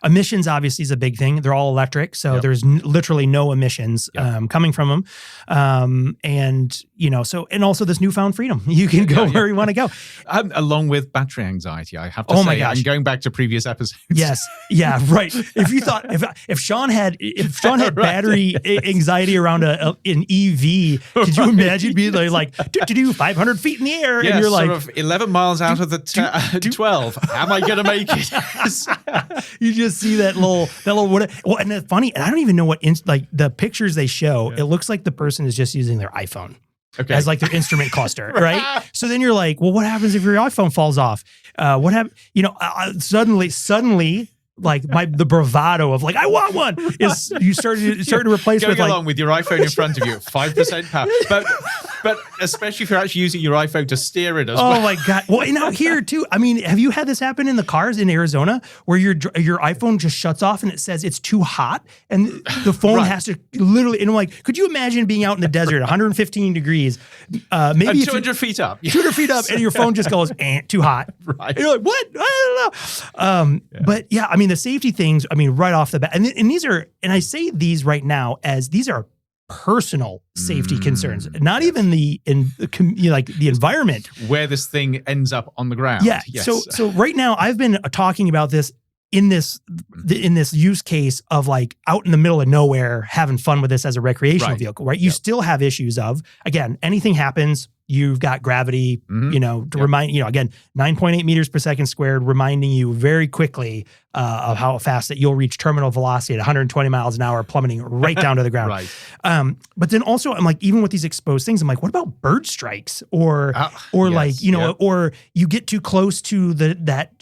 Emissions obviously is a big thing. They're all electric, so there's literally no emissions coming from them. And also this newfound freedom. You can go where you want to go. Along with battery anxiety, I have to say. My gosh. I'm going back to previous episodes. Yes. Yeah, right. If you thought if Sean had battery anxiety around an EV, could you imagine being like 500 feet in the air and you're like sort of 11 miles out of the 12. Am I going to make it? You just see that little and it's funny, and I don't even know what the pictures they show. It looks like the person is just using their iPhone as like their instrument cluster, right? So then you're like, well, what happens if your iPhone falls off? What happens? Suddenly. Like the bravado of like, I want one is you started to replace going with like along with your iPhone in front of you at 5% power. But but especially if you're actually using your iPhone to steer it as well. Oh my God. Well, and out here too. I mean, have you had this happen in the cars in Arizona where your iPhone just shuts off and it says it's too hot and the phone has to literally, and I'm like, could you imagine being out in the desert, 115 degrees, maybe and 200 feet up. 200 feet up and your phone just goes, too hot. Right. And you're like, what? I don't know. But yeah, I mean, the safety things, I mean, right off the bat, and these are, and I say these right now as these are personal safety concerns, not even the environment where this thing ends up on the ground. Yeah. Yes. So right now I've been talking about this in this use case of like out in the middle of nowhere having fun with this as a recreational vehicle, right? You still have issues of, again, anything happens, you've got gravity, to remind, again, 9.8 meters per second squared, reminding you very quickly of how fast that you'll reach terminal velocity at 120 miles an hour, plummeting right down to the ground. Right. But then also I'm like, even with these exposed things, I'm like, what about bird strikes or or you get too close to that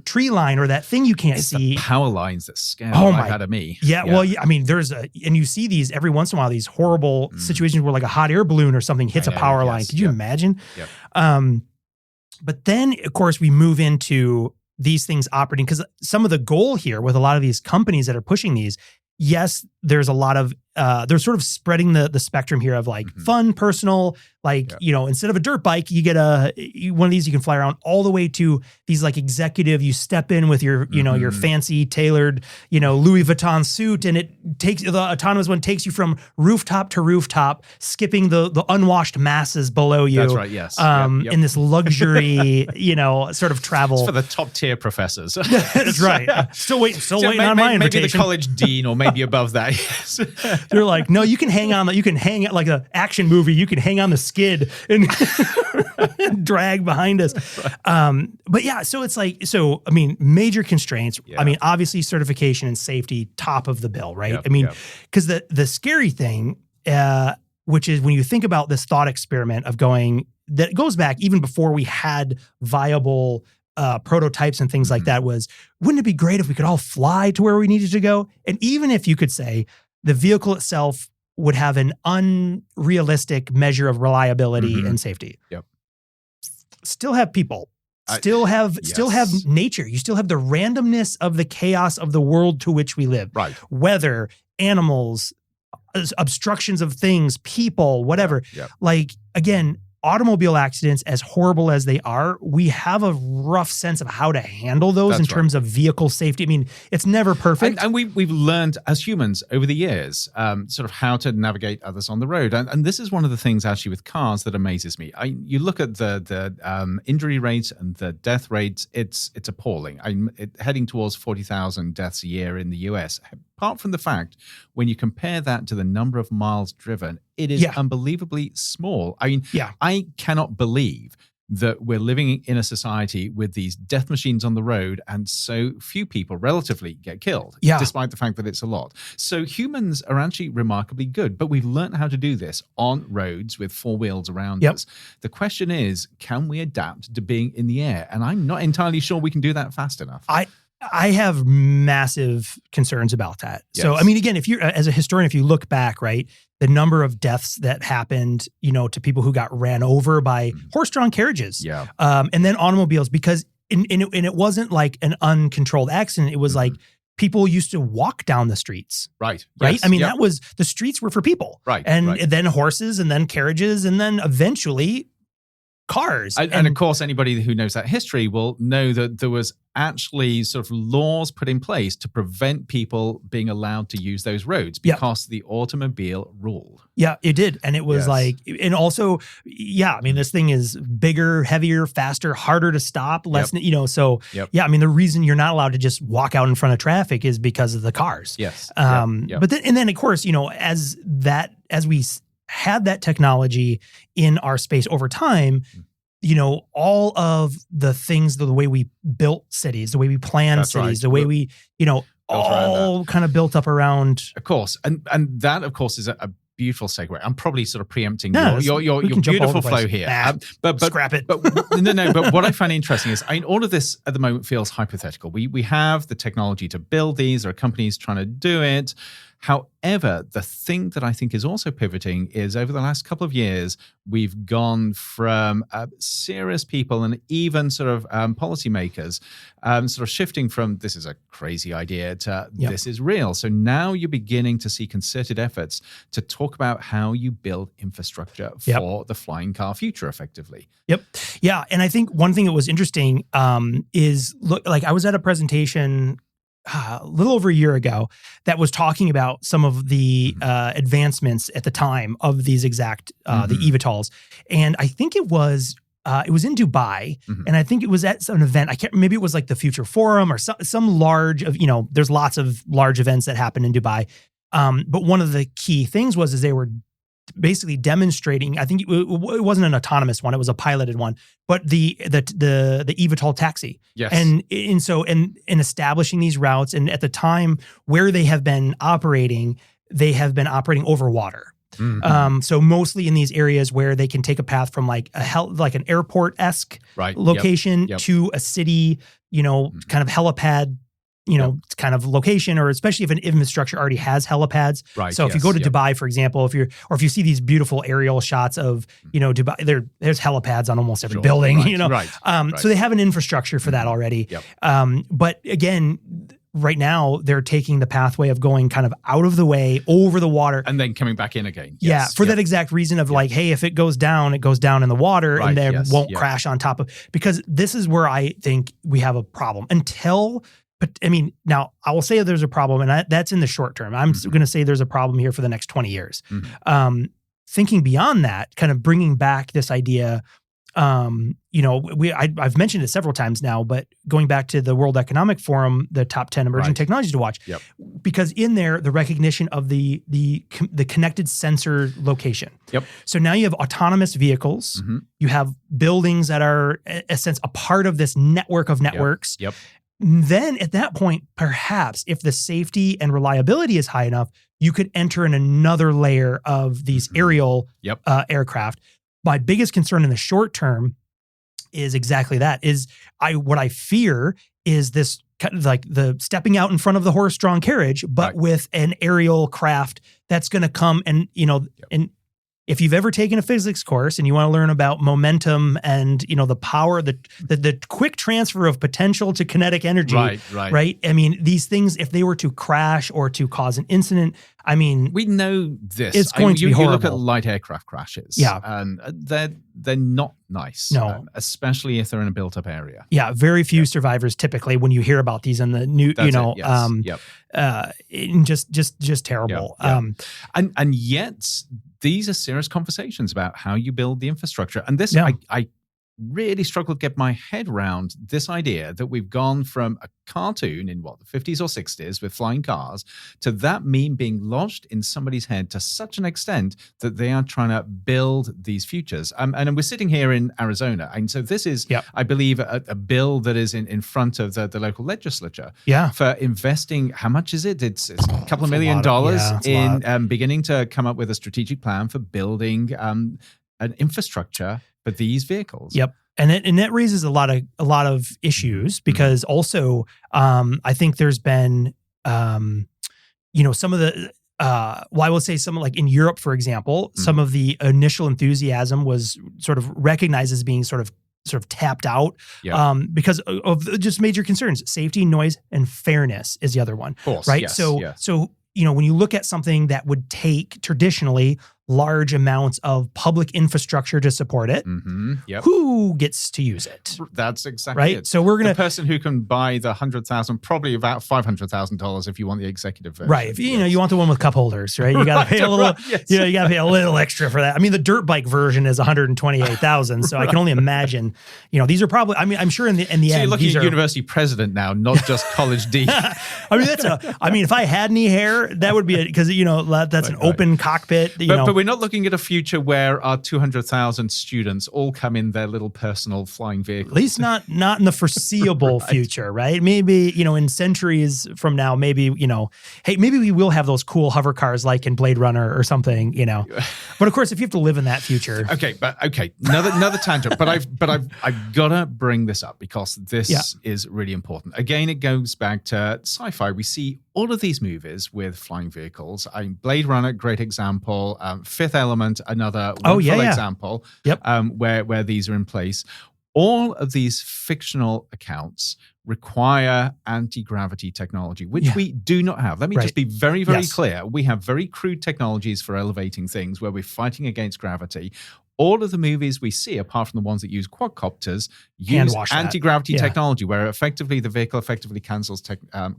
tree line or that thing you can't see. The power lines that scare the life out of me. Yeah. Well, I mean, and you see these every once in a while, these horrible situations where like a hot air balloon or something hits a power line. Could you imagine? Yep. But then, of course, we move into these things operating, because some of the goal here with a lot of these companies that are pushing these, yes, there's a lot of, they're sort of spreading the spectrum here of like fun, personal, like, instead of a dirt bike, you get one of these you can fly around, all the way to these like executive, you step in with your, your fancy tailored, Louis Vuitton suit, and the autonomous one takes you from rooftop to rooftop, skipping the unwashed masses below you. That's right, yes. In this luxury, sort of travel. It's for the top tier professors. That's right. Still waiting on my invitation. Maybe the college dean or maybe above that. Yes. They're like, no, you can hang on, like an action movie, you can hang on the skid and drag behind us. But yeah, so it's like, I mean, major constraints. I mean, obviously certification and safety, top of the bill, right? I mean, because the scary thing, which is when you think about this thought experiment of that goes back even before we had viable prototypes and things like that, wouldn't it be great if we could all fly to where we needed to go? And even if you could say the vehicle itself would have an unrealistic measure of reliability and safety. Yep. Still have people. Still have nature. You still have the randomness of the chaos of the world to which we live. Right. Weather, animals, obstructions of things, people, whatever. Yep. Like, again, automobile accidents, as horrible as they are, we have a rough sense of how to handle those in terms of vehicle safety. I mean, it's never perfect. And we've learned as humans over the years sort of how to navigate others on the road. And this is one of the things actually with cars that amazes me. You look at the injury rates and the death rates, it's appalling. Heading towards 40,000 deaths a year in the US. Apart from the fact, when you compare that to the number of miles driven, it is unbelievably small. I mean, I cannot believe that we're living in a society with these death machines on the road and so few people relatively get killed, despite the fact that it's a lot. So humans are actually remarkably good, but we've learned how to do this on roads with four wheels around us. The question is, can we adapt to being in the air? And I'm not entirely sure we can do that fast enough. I have massive concerns about that. Yes. So, I mean, again, if you're, as a historian, if you look back, right, the number of deaths that happened, to people who got ran over by horse-drawn carriages, and then automobiles, because it wasn't like an uncontrolled accident. It was like people used to walk down the streets. Right. Right. Yes. I mean, that was, the streets were for people. Right. And then horses, and then carriages, and then eventually cars. And of course, anybody who knows that history will know that there was actually sort of laws put in place to prevent people being allowed to use those roads because the automobile ruled. Yeah, it did. And it was and also, I mean, this thing is bigger, heavier, faster, harder to stop, less, so I mean, the reason you're not allowed to just walk out in front of traffic is because of the cars. Yes. But then of course, as we had that technology in our space over time, all of the things, the way we built cities, the way we planned cities, the way we, all kind of built up around. Of course. And that, of course, is a beautiful segue. I'm probably sort of preempting your beautiful flow here. But scrap it. But what I find interesting is, all of this at the moment feels hypothetical. We have the technology to build these. There are companies trying to do it. However, the thing that I think is also pivoting is over the last couple of years, we've gone from serious people and even sort of policymakers sort of shifting from this is a crazy idea to this is real. So now you're beginning to see concerted efforts to talk about how you build infrastructure for the flying car future effectively. Yep. Yeah. And I think one thing that was interesting is, look, like I was at a presentation a little over a year ago that was talking about some of the advancements at the time of these exact, the eVTOLs. And I think it was in Dubai, and I think it was at an event. I can't, maybe it was like the Future Forum or some large of, there's lots of large events that happen in Dubai. But one of the key things is they were basically demonstrating, I think it wasn't an autonomous one, it was a piloted one, but the eVTOL taxi. Yes. And so in establishing these routes, and at the time where they have been operating over water. So mostly in these areas where they can take a path from like an airport-esque location to a city, kind of helipad, kind of location, or especially if an infrastructure already has helipads. Right. So if you go to Dubai, for example, if you see these beautiful aerial shots of, Dubai, there's helipads on almost every building, So they have an infrastructure for that already. Yep. But again, right now they're taking the pathway of going kind of out of the way over the water and then coming back in again. Yeah. For that exact reason of like, hey, if it goes down, it goes down in the water and then won't crash on top of, because this is where I think we have a problem But I mean, now I will say there's a problem, and that's in the short term. I'm going to say there's a problem here for the next 20 years. Thinking beyond that, kind of bringing back this idea, I've mentioned it several times now, but going back to the World Economic Forum, the top 10 emerging technologies to watch, because in there, the recognition of the connected sensor location. Yep. So now you have autonomous vehicles, you have buildings that are, in a sense, a part of this network of networks. Yep. Then at that point, perhaps if the safety and reliability is high enough, you could enter in another layer of these aerial aircraft. My biggest concern in the short term is exactly that. What I fear is this kind of like the stepping out in front of the horse-drawn carriage, but with an aerial craft that's going to come and and if you've ever taken a physics course and you want to learn about momentum and, the power, the quick transfer of potential to kinetic energy, right? I mean, these things, if they were to crash or to cause an incident, I mean, we know this. It's going to be horrible. You look at light aircraft crashes, and they're not nice. No, especially if they're in a built-up area. Yeah, very few survivors typically when you hear about these in the new, just terrible. And yet these are serious conversations about how you build the infrastructure. And this, I really struggle to get my head around this idea that we've gone from a cartoon in the 50s or 60s with flying cars to that meme being lodged in somebody's head to such an extent that they are trying to build these futures. And we're sitting here in Arizona. And so this is, I believe, a bill that is in front of the local legislature for investing. How much is it? It's a couple of $1 million in beginning to come up with a strategic plan for building an infrastructure for these vehicles. Yep. And that raises a lot of issues because also I think there's been some of the I will say some like in Europe, for example, some of the initial enthusiasm was sort of recognized as being sort of tapped out because of just major concerns. Safety, noise, and fairness is the other one. Of course, right? So when you look at something that would take traditionally large amounts of public infrastructure to support it, who gets to use it? That's exactly it. So we're going to... The person who can buy the $100,000, probably about $500,000 if you want the executive version. Right. If you want the one with cup holders, right? You got to pay a little, you got to pay a little extra for that. I mean, the dirt bike version is $128,000. So I can only imagine, these are probably, I mean, I'm sure in the end, you're looking at university president now, not just college dean. I mean, if I had any hair, that would be because, that's an open cockpit, But we're not looking at a future where our 200,000 students all come in their little personal flying vehicles. At least not in the foreseeable future, right? Maybe, in centuries from now, maybe, hey, maybe we will have those cool hover cars like in Blade Runner or something, But of course, if you have to live in that future. Okay, another tangent, but I've gotta bring this up because this is really important. Again, it goes back to sci-fi. We see all of these movies with flying vehicles. Blade Runner, great example. Fifth Element, another wonderful example. Yep. Where these are in place. All of these fictional accounts require anti-gravity technology, which we do not have. Let me just be very, very clear. We have very crude technologies for elevating things where we're fighting against gravity. All of the movies we see, apart from the ones that use quadcopters, use anti-gravity technology, where the vehicle effectively cancels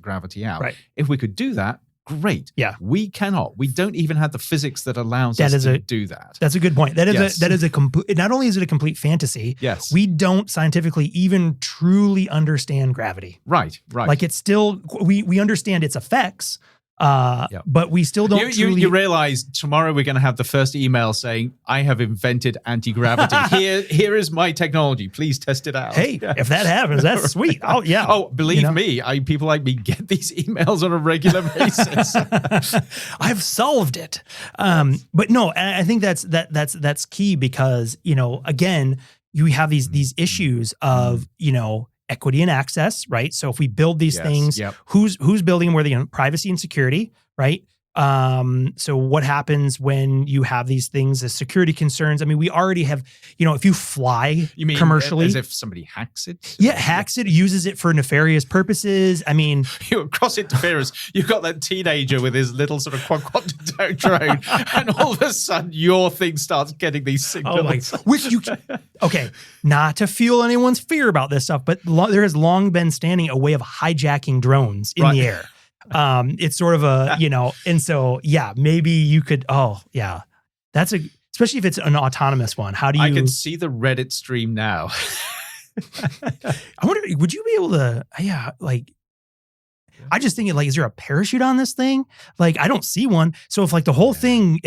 gravity out. Right. If we could do that, great. Yeah. We cannot. We don't even have the physics that allows us to do that. That's a good point. That is a complete, not only is it a complete fantasy, we don't scientifically even truly understand gravity. Right. Like it's still, we understand its effects, but we still don't truly. You realize tomorrow we're going to have the first email saying, I have invented anti-gravity. Here is my technology. Please test it out. Hey, if that happens, that's sweet. Oh, yeah. Oh, believe me, people like me get these emails on a regular basis. I've solved it. But no, I think that's key because, again, you have these issues of, equity and access, right? So if we build these things, who's building them? Where the privacy and security, right? So what happens when you have these things as security concerns? I mean, we already have, if you fly commercially, as if somebody hacks it. Yeah, hacks it, uses it for nefarious purposes. I mean, cross interference. You've got that teenager with his little sort of quadcopter drone, and all of a sudden your thing starts getting these signals. Okay, not to fuel anyone's fear about this stuff, but there has long been standing a way of hijacking drones in the air. It's sort of a, and so, maybe you could, especially if it's an autonomous one. How do you? I can see the Reddit stream now. I wonder, would you be able to, I just think is there a parachute on this thing? I don't see one. So if the whole thing,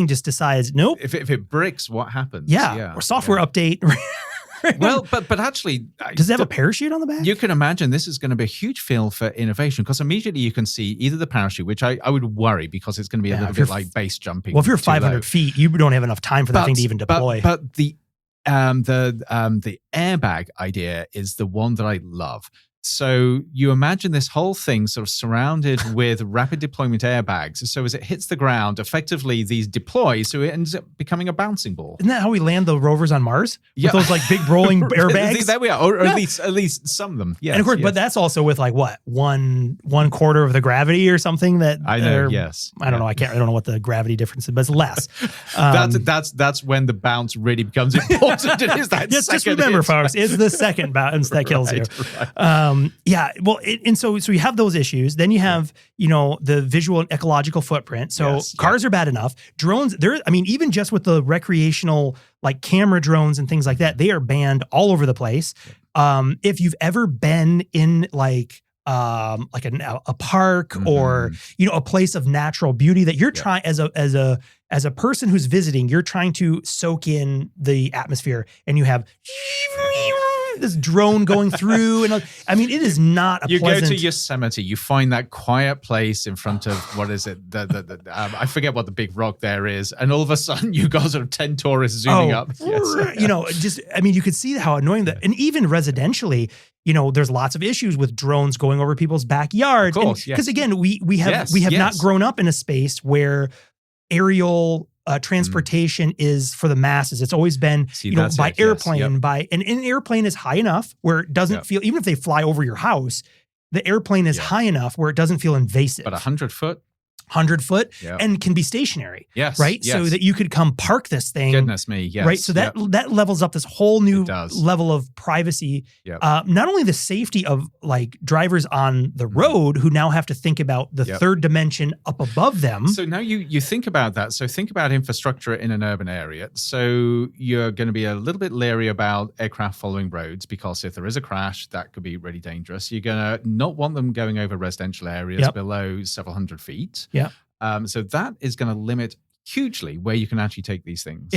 just decides, nope. If it bricks, what happens? Yeah. Or software update. Well, but actually, does it have a parachute on the back? You can imagine this is going to be a huge field for innovation because immediately you can see either the parachute, which I would worry because it's going to be a little bit like base jumping. Well, if you're 500 feet, you don't have enough time for that thing to even deploy. But the airbag idea is the one that I love. So you imagine this whole thing sort of surrounded with rapid deployment airbags. So as it hits the ground, effectively these deploy. So it ends up becoming a bouncing ball. Isn't that how we land the rovers on Mars? With those big rolling airbags? There we are, or at least some of them. Yes, and of course, but that's also with one quarter of the gravity or something that I know. Yes, I don't know. I don't know what the gravity difference is, but it's less. That's when the bounce really becomes important. It is that. Yes, just remember, folks, it's the second bounce that kills you. Right. So you have those issues. Then you have, the visual and ecological footprint. So cars are bad enough. Drones, even just with the recreational, camera drones and things like that, they are banned all over the place. If you've ever been in a park or, a place of natural beauty that you're trying as a person who's visiting, you're trying to soak in the atmosphere and you have this drone going through, and it is not a pleasant. You go to Yosemite, you find that quiet place in front of what is it? I forget what the big rock there is, and all of a sudden you got sort of 10 tourists zooming up. Yes. You could see how annoying that, and even residentially, there's lots of issues with drones going over people's backyards. Of course, because again, we have not grown up in a space where aerial transportation is for the masses. It's always been, by airplane, and an airplane is high enough where it doesn't feel, even if they fly over your house, the airplane is high enough where it doesn't feel invasive. But 100 foot? 100 foot and can be stationary. Yes. Right? Yes. So that you could come park this thing. Goodness me. Yes. Right. So that levels up this whole new level of privacy. Yep. Not only the safety of drivers on the road who now have to think about the third dimension up above them. So now you think about that. So think about infrastructure in an urban area. So you're going to be a little bit leery about aircraft following roads because if there is a crash, that could be really dangerous. You're going to not want them going over residential areas below several hundred feet. Yeah. So that is going to limit hugely where you can actually take these things.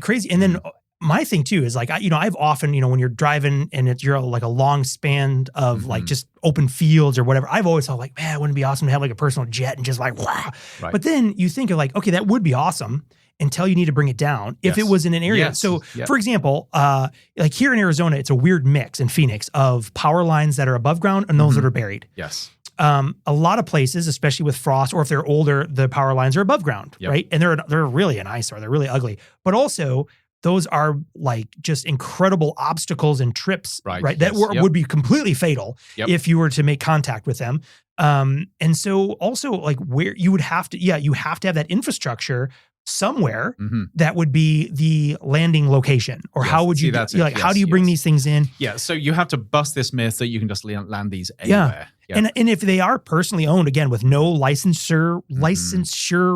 Crazy. And then my thing too is like, I've often, when you're driving and you're like a long span of like just open fields or whatever, I've always thought like, man, it wouldn't be awesome to have like a personal jet and just like, wow. Right. But then you think of like, okay, that would be awesome until you need to bring it down if it was in an area. So for example, like here in Arizona, it's a weird mix in Phoenix of power lines that are above ground and those that are buried. Yes. A lot of places, especially with frost, or if they're older, the power lines are above ground, right? And they're really an eyesore. They're really ugly. But also, those are like just incredible obstacles and trips, right? That would be completely fatal if you were to make contact with them. And so also like where you would have to, you have to have that infrastructure somewhere that would be the landing location, or how would you, how do you bring these things in? Yeah. So you have to bust this myth that you can just land these anywhere. Yeah. And if they are personally owned, again, with no licensure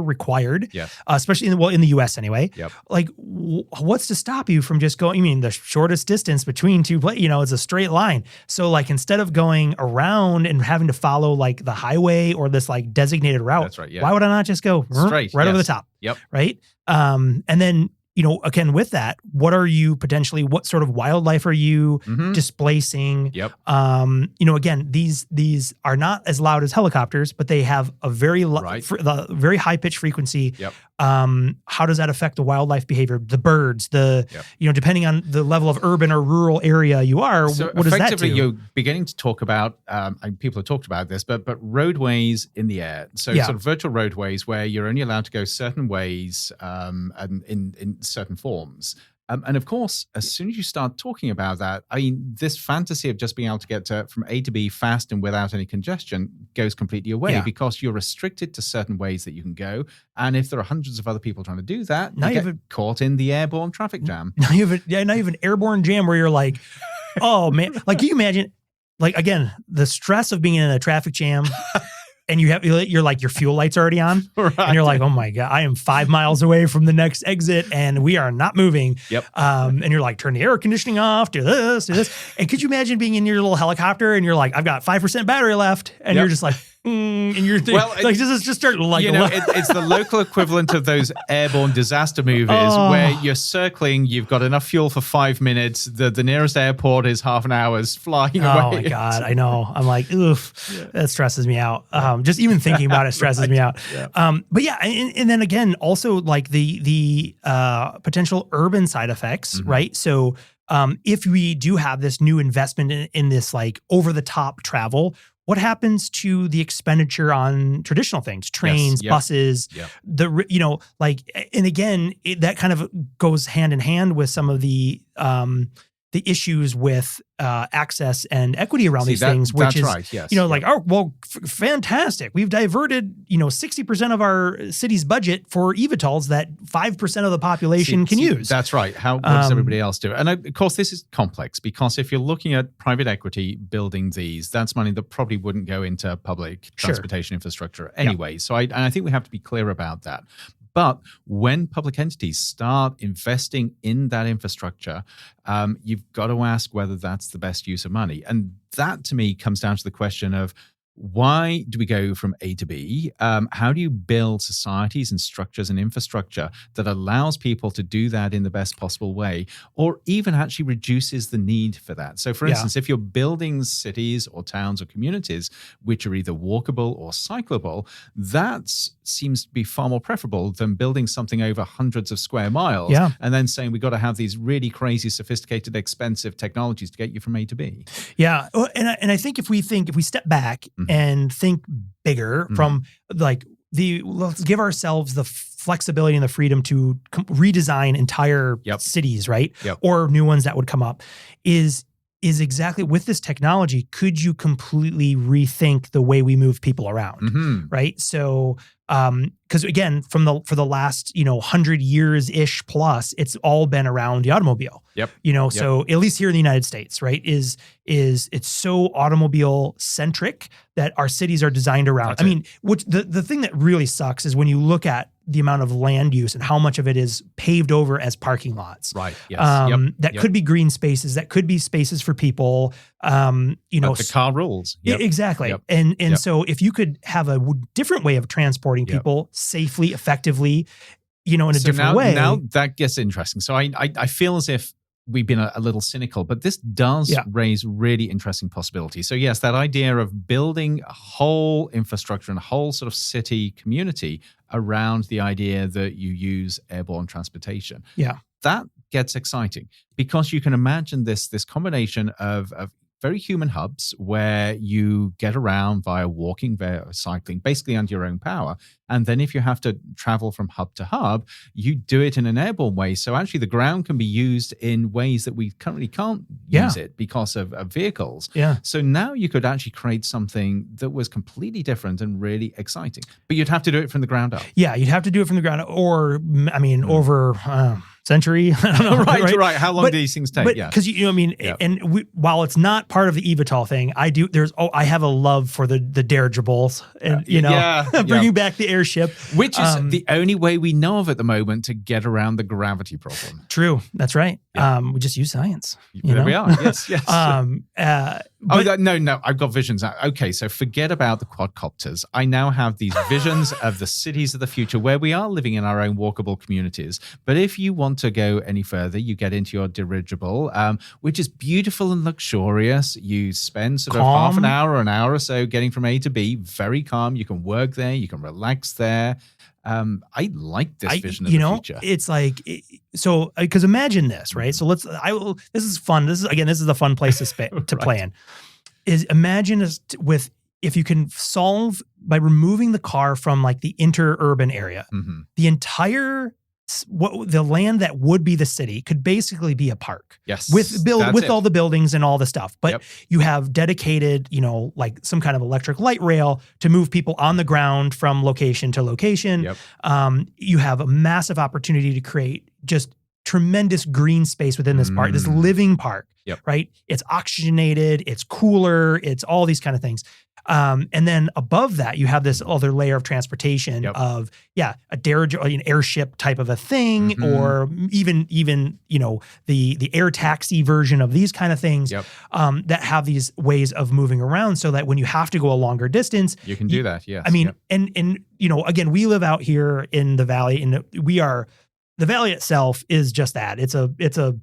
required, especially in the US anyway, like what's to stop you from just going, the shortest distance between two places, it's a straight line. So like instead of going around and having to follow like the highway or this like designated route, that's right, why would I not just go straight over the top? Yep. Right. And then, again, with that, what sort of wildlife are you displacing? Yep. Again, these are not as loud as helicopters, but they have a very very high pitch frequency. Yep. How does that affect the wildlife behavior? The birds, depending on the level of urban or rural area you are, so what does that do? Effectively, you're beginning to talk about, and people have talked about this, but roadways in the air. So sort of virtual roadways where you're only allowed to go certain ways and in certain forms. And of course, as soon as you start talking about that, this fantasy of just being able to get from A to B fast and without any congestion goes completely away because you're restricted to certain ways that you can go. And if there are hundreds of other people trying to do that, you get caught in the airborne traffic jam. Now you have an airborne jam where you're like, oh man, like can you imagine, like again, the stress of being in a traffic jam. And you're like, your fuel light's already on. Right. And you're like, oh my God, I am 5 miles away from the next exit and we are not moving. Yep. And you're like, turn the air conditioning off, do this. And could you imagine being in your little helicopter and you're like, I've got 5% battery left. And you're just like, and you're like, just start like, it's the local equivalent of those airborne disaster movies where you're circling, you've got enough fuel for 5 minutes. The nearest airport is half an hour's flying away. Oh my God, I know. I'm like, oof, that stresses me out. Just even thinking about it stresses me out. Yeah. But yeah, and then again, also like the potential urban side effects, right? So if we do have this new investment in this like over the top travel, what happens to the expenditure on traditional things, trains, buses, and again, that kind of goes hand in hand with some of the issues with access and equity around these things, which is, fantastic. We've diverted, 60% of our city's budget for eVTOLs that 5% of the population can use. That's right. What does everybody else do? And of course, this is complex because if you're looking at private equity building these, that's money that probably wouldn't go into public transportation infrastructure anyway. So I think we have to be clear about that. But when public entities start investing in that infrastructure, you've got to ask whether that's the best use of money. And that, to me, comes down to the question of why do we go from A to B? How do you build societies and structures and infrastructure that allows people to do that in the best possible way, or even actually reduces the need for that? So, for instance, if you're building cities or towns or communities which are either walkable or cyclable, that seems to be far more preferable than building something over hundreds of square miles and then saying we've got to have these really crazy, sophisticated, expensive technologies to get you from A to B. Yeah. And I think if we step back and think bigger from like let's give ourselves the flexibility and the freedom to redesign entire cities, right? Or new ones that would come up is exactly with this technology, could you completely rethink the way we move people around, right? So, because again, for the last 100 years ish plus, it's all been around the automobile. So at least here in the United States, right, is it's so automobile centric that our cities are designed around. Which the thing that really sucks is when you look at the amount of land use and how much of it is paved over as parking lots. Right. Yes. That could be green spaces. That could be spaces for people. But the car rules. Exactly. Yep. And so if you could have a different way of transporting people safely, effectively, in a different way. Now that gets interesting. So I feel as if we've been a little cynical, but this does raise really interesting possibilities. So yes, that idea of building a whole infrastructure and a whole sort of city community around the idea that you use airborne transportation. Yeah. That gets exciting because you can imagine this combination of very human hubs where you get around via walking, via cycling, basically under your own power. And then if you have to travel from hub to hub, you do it in an airborne way. So actually the ground can be used in ways that we currently can't use it because of vehicles. Yeah. So now you could actually create something that was completely different and really exciting. But you'd have to do it from the ground up. Yeah, you'd have to do it from the ground up, or, over century. I don't know. Right. How long do these things take? Because and while it's not part of the eVTOL thing, I have a love for the dirigibles, and bringing back the airship, which is the only way we know of at the moment to get around the gravity problem. True, that's right. We just use science. There we are. Yes. No, I've got visions. Okay, so forget about the quadcopters. I now have these visions of the cities of the future where we are living in our own walkable communities. But if you want to go any further, you get into your dirigible, which is beautiful and luxurious. You spend sort of half an hour or an hour or so getting from A to B, very calm. You can work there, you can relax there. I like this vision of the future. It's like, because imagine this, right? So this is fun. This is a fun place to play in. Is imagine if you can solve by removing the car from like the interurban area, the entire the land that would be the city could basically be a park. Yes. With all the buildings and all the stuff. But you have dedicated, like some kind of electric light rail to move people on the ground from location to location. You have a massive opportunity to create just tremendous green space within this park, this living park, right? It's oxygenated, it's cooler, it's all these kind of things. And then above that, you have this other layer of transportation of, a dirigible, an airship type of a thing, or even the air taxi version of these kind of things that have these ways of moving around so that when you have to go a longer distance, you can do that. Yes. I mean, and again, we live out here in the valley, and the valley itself is just that. It's a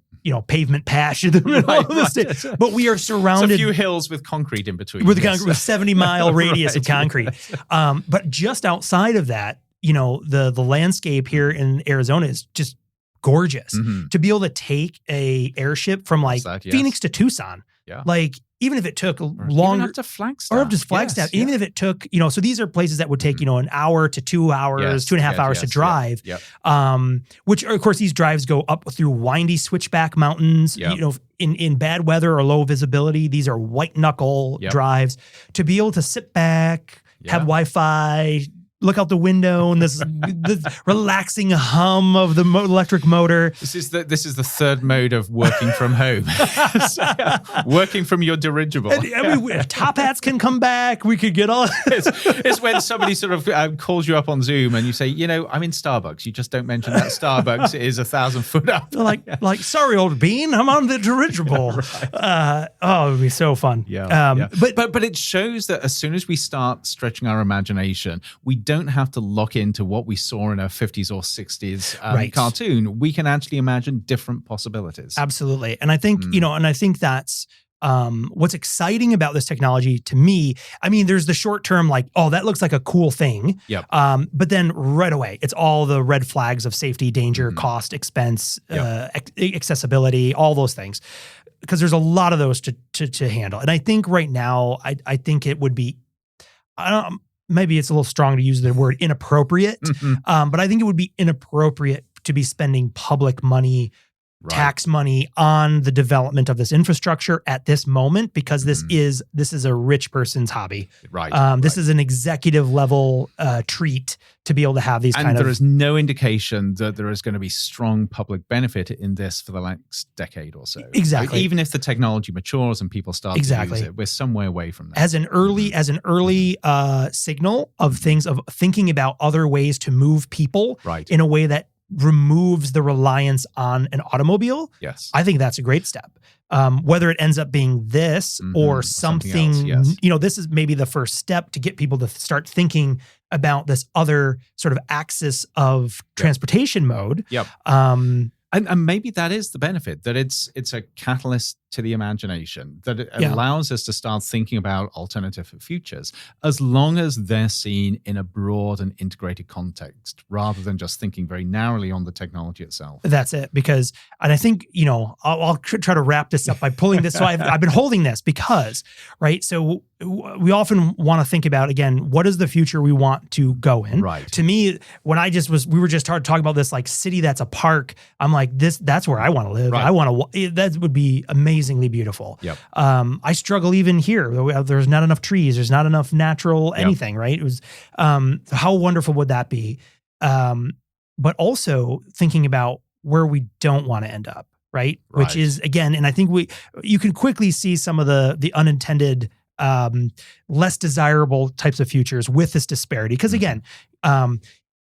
pavement patch in the middle of the state. But we are surrounded. It's a few hills with concrete in between. With 70-mile radius of concrete. But just outside of that, the landscape here in Arizona is just gorgeous. To be able to take a airship from Phoenix to Tucson, even if it took longer, up to Flagstaff. Or up to Flagstaff, even if it took, so these are places that would take, an hour to 2 hours, 2.5 hours to drive. Which, of course, these drives go up through windy switchback mountains, in bad weather or low visibility. These are white knuckle drives. To be able to sit back, have Wi-Fi, look out the window, and this relaxing hum of the electric motor. This is the third mode of working from home. Working from your dirigible. And, top hats can come back. We could get all. It's when somebody sort of calls you up on Zoom and you say, I'm in Starbucks. You just don't mention that Starbucks is 1,000 foot up. Like, sorry, old bean, I'm on the dirigible. It would be so fun. But it shows that as soon as we start stretching our imagination, we don't have to lock into what we saw in a 50s or 60s cartoon. We can actually imagine different possibilities. Absolutely. And I think, that's what's exciting about this technology to me. I mean, there's the short term, that looks like a cool thing. But then right away, it's all the red flags of safety, danger, cost, expense, accessibility, all those things. Because there's a lot of those to handle. And I think right now, I think it would be, maybe it's a little strong to use the word inappropriate, but I think it would be inappropriate to be spending public money tax money on the development of this infrastructure at this moment, because this is a rich person's hobby. This is an executive level treat to be able to have these and there is no indication that there is going to be strong public benefit in this for the next decade or so. Exactly. Even if the technology matures and people start to use it, we're some way away from that. As an early signal of things, of thinking about other ways to move people in a way that removes the reliance on an automobile. Yes. I think that's a great step. Whether it ends up being this or something else, this is maybe the first step to get people to start thinking about this other sort of axis of transportation mode. And maybe that is the benefit, that it's a catalyst to the imagination, that it allows us to start thinking about alternative futures, as long as they're seen in a broad and integrated context, rather than just thinking very narrowly on the technology itself. That's it. Because, and I think, I'll try to wrap this up by pulling this. So I've been holding this because, right? So we often want to think about, again, what is the future we want to go in? Right. To me, when we were just talking about this like city that's a park, I'm like, that's where I want to live. Right. That would be amazingly beautiful. Yep. I struggle even here. There's not enough trees. There's not enough natural anything, right? It was, how wonderful would that be? But also thinking about where we don't want to end up, right? Which is, again, and I think you can quickly see some of the unintended, less desirable types of futures with this disparity. Because again, and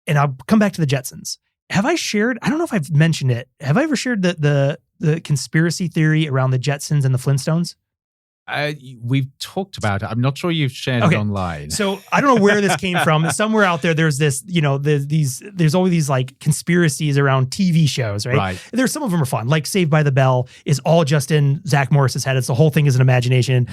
I'll come back to the Jetsons. Have I shared, I don't know if I've mentioned it, have I ever shared the conspiracy theory around the Jetsons and the Flintstones? We've talked about it. I'm not sure you've shared it online. So I don't know where this came from. Somewhere out there's this, there's always these like conspiracies around TV shows, right? There's some of them are fun. Like Saved by the Bell is all just in Zach Morris's head. It's the whole thing is an imagination.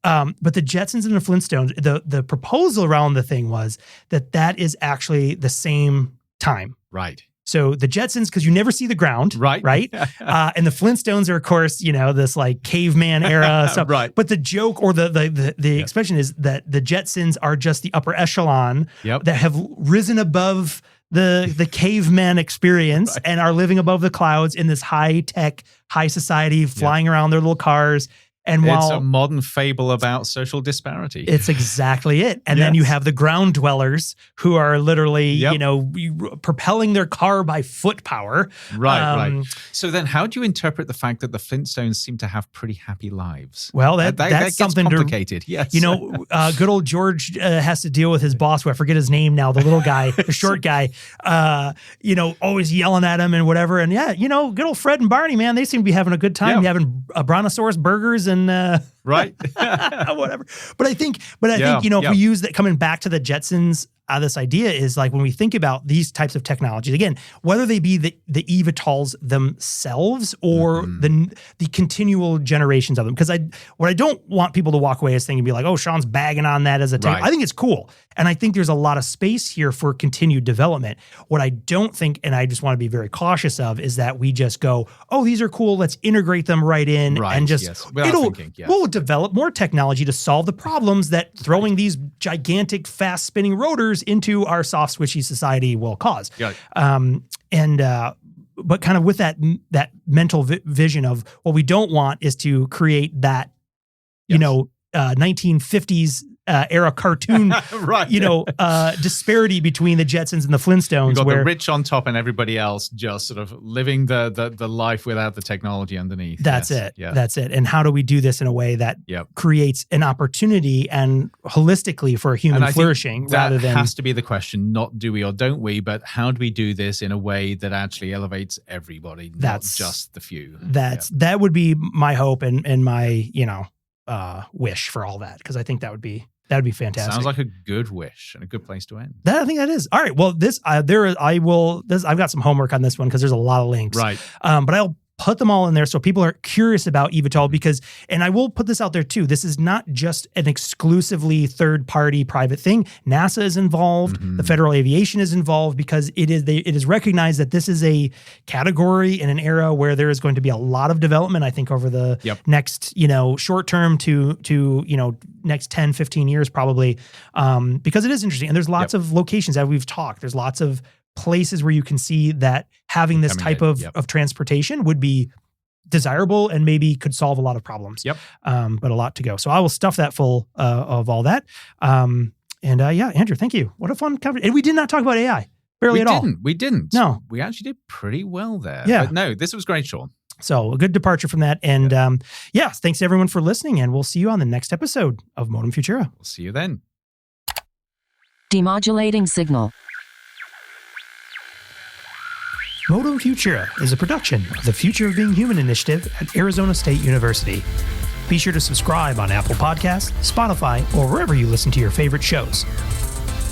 But the Jetsons and the Flintstones, the proposal around the thing was that is actually the same time. Right. So the Jetsons, because you never see the ground, right? And the Flintstones are, of course, this like caveman era stuff. Right. But the joke or the expression is that the Jetsons are just the upper echelon that have risen above the caveman experience and are living above the clouds in this high tech, high society, flying around their little cars. And it's a modern fable about social disparity. It's exactly it. And then you have the ground dwellers who are literally, propelling their car by foot power. Right. So then how do you interpret the fact that the Flintstones seem to have pretty happy lives? Well, that's something complicated. Yes. Good old George has to deal with his boss, who I forget his name now, the little guy, the short guy, always yelling at him and whatever. And good old Fred and Barney, man, they seem to be having a good time, having brontosaurus burgers and whatever. But I think, if we use that, coming back to the Jetsons, this idea is like when we think about these types of technologies, again, whether they be the eVTOLs themselves or the continual generations of them. Because what I don't want people to walk away is thinking, be like, oh, Sean's bagging on that as a tech. I think it's cool. And I think there's a lot of space here for continued development. What I don't think, and I just want to be very cautious of, is that we just go, oh, these are cool, let's integrate them right in and just, we'll develop more technology to solve the problems that throwing these gigantic fast spinning rotors into our soft switchy society will cause. But kind of with that mental vision of what we don't want is to create that, 1950s era cartoon, disparity between the Jetsons and the Flintstones. You've got the rich on top and everybody else just sort of living the life without the technology underneath. That's it. That's it. And how do we do this in a way that creates an opportunity and holistically for human flourishing, rather than... That has to be the question, not do we or don't we, but how do we do this in a way that actually elevates everybody, not just the few? That would be my hope and my, wish for all that, because I think that would be fantastic. Sounds like a good wish and a good place to end. I think that is. All right. Well, I've got some homework on this one because there's a lot of links. Right. But I'll put them all in there so people are curious about eVTOL, because, and I will put this out there too, this is not just an exclusively third-party private thing. NASA is involved. The Federal Aviation is involved, because it is recognized that this is a category in an era where there is going to be a lot of development, I think, over the next, short term to next 10, 15 years probably, because it is interesting. And there's lots of locations that we've talked. There's lots of places where you can see that having this type of transportation would be desirable and maybe could solve a lot of problems. Yep. But a lot to go. So I will stuff that full of all that. Andrew, thank you. What a fun conversation. And we did not talk about AI barely at all. We didn't. No. We actually did pretty well there. Yeah. But no, this was great, Sean. So a good departure from that. And thanks everyone for listening. And we'll see you on the next episode of Modem Futura. We'll see you then. Demodulating signal. Modem Futura is a production of the Future of Being Human initiative at Arizona State University. Be sure to subscribe on Apple Podcasts, Spotify, or wherever you listen to your favorite shows.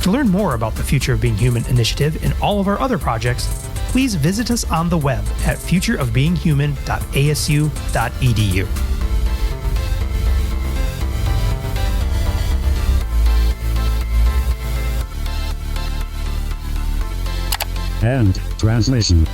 To learn more about the Future of Being Human initiative and all of our other projects, please visit us on the web at futureofbeinghuman.asu.edu. End transmission.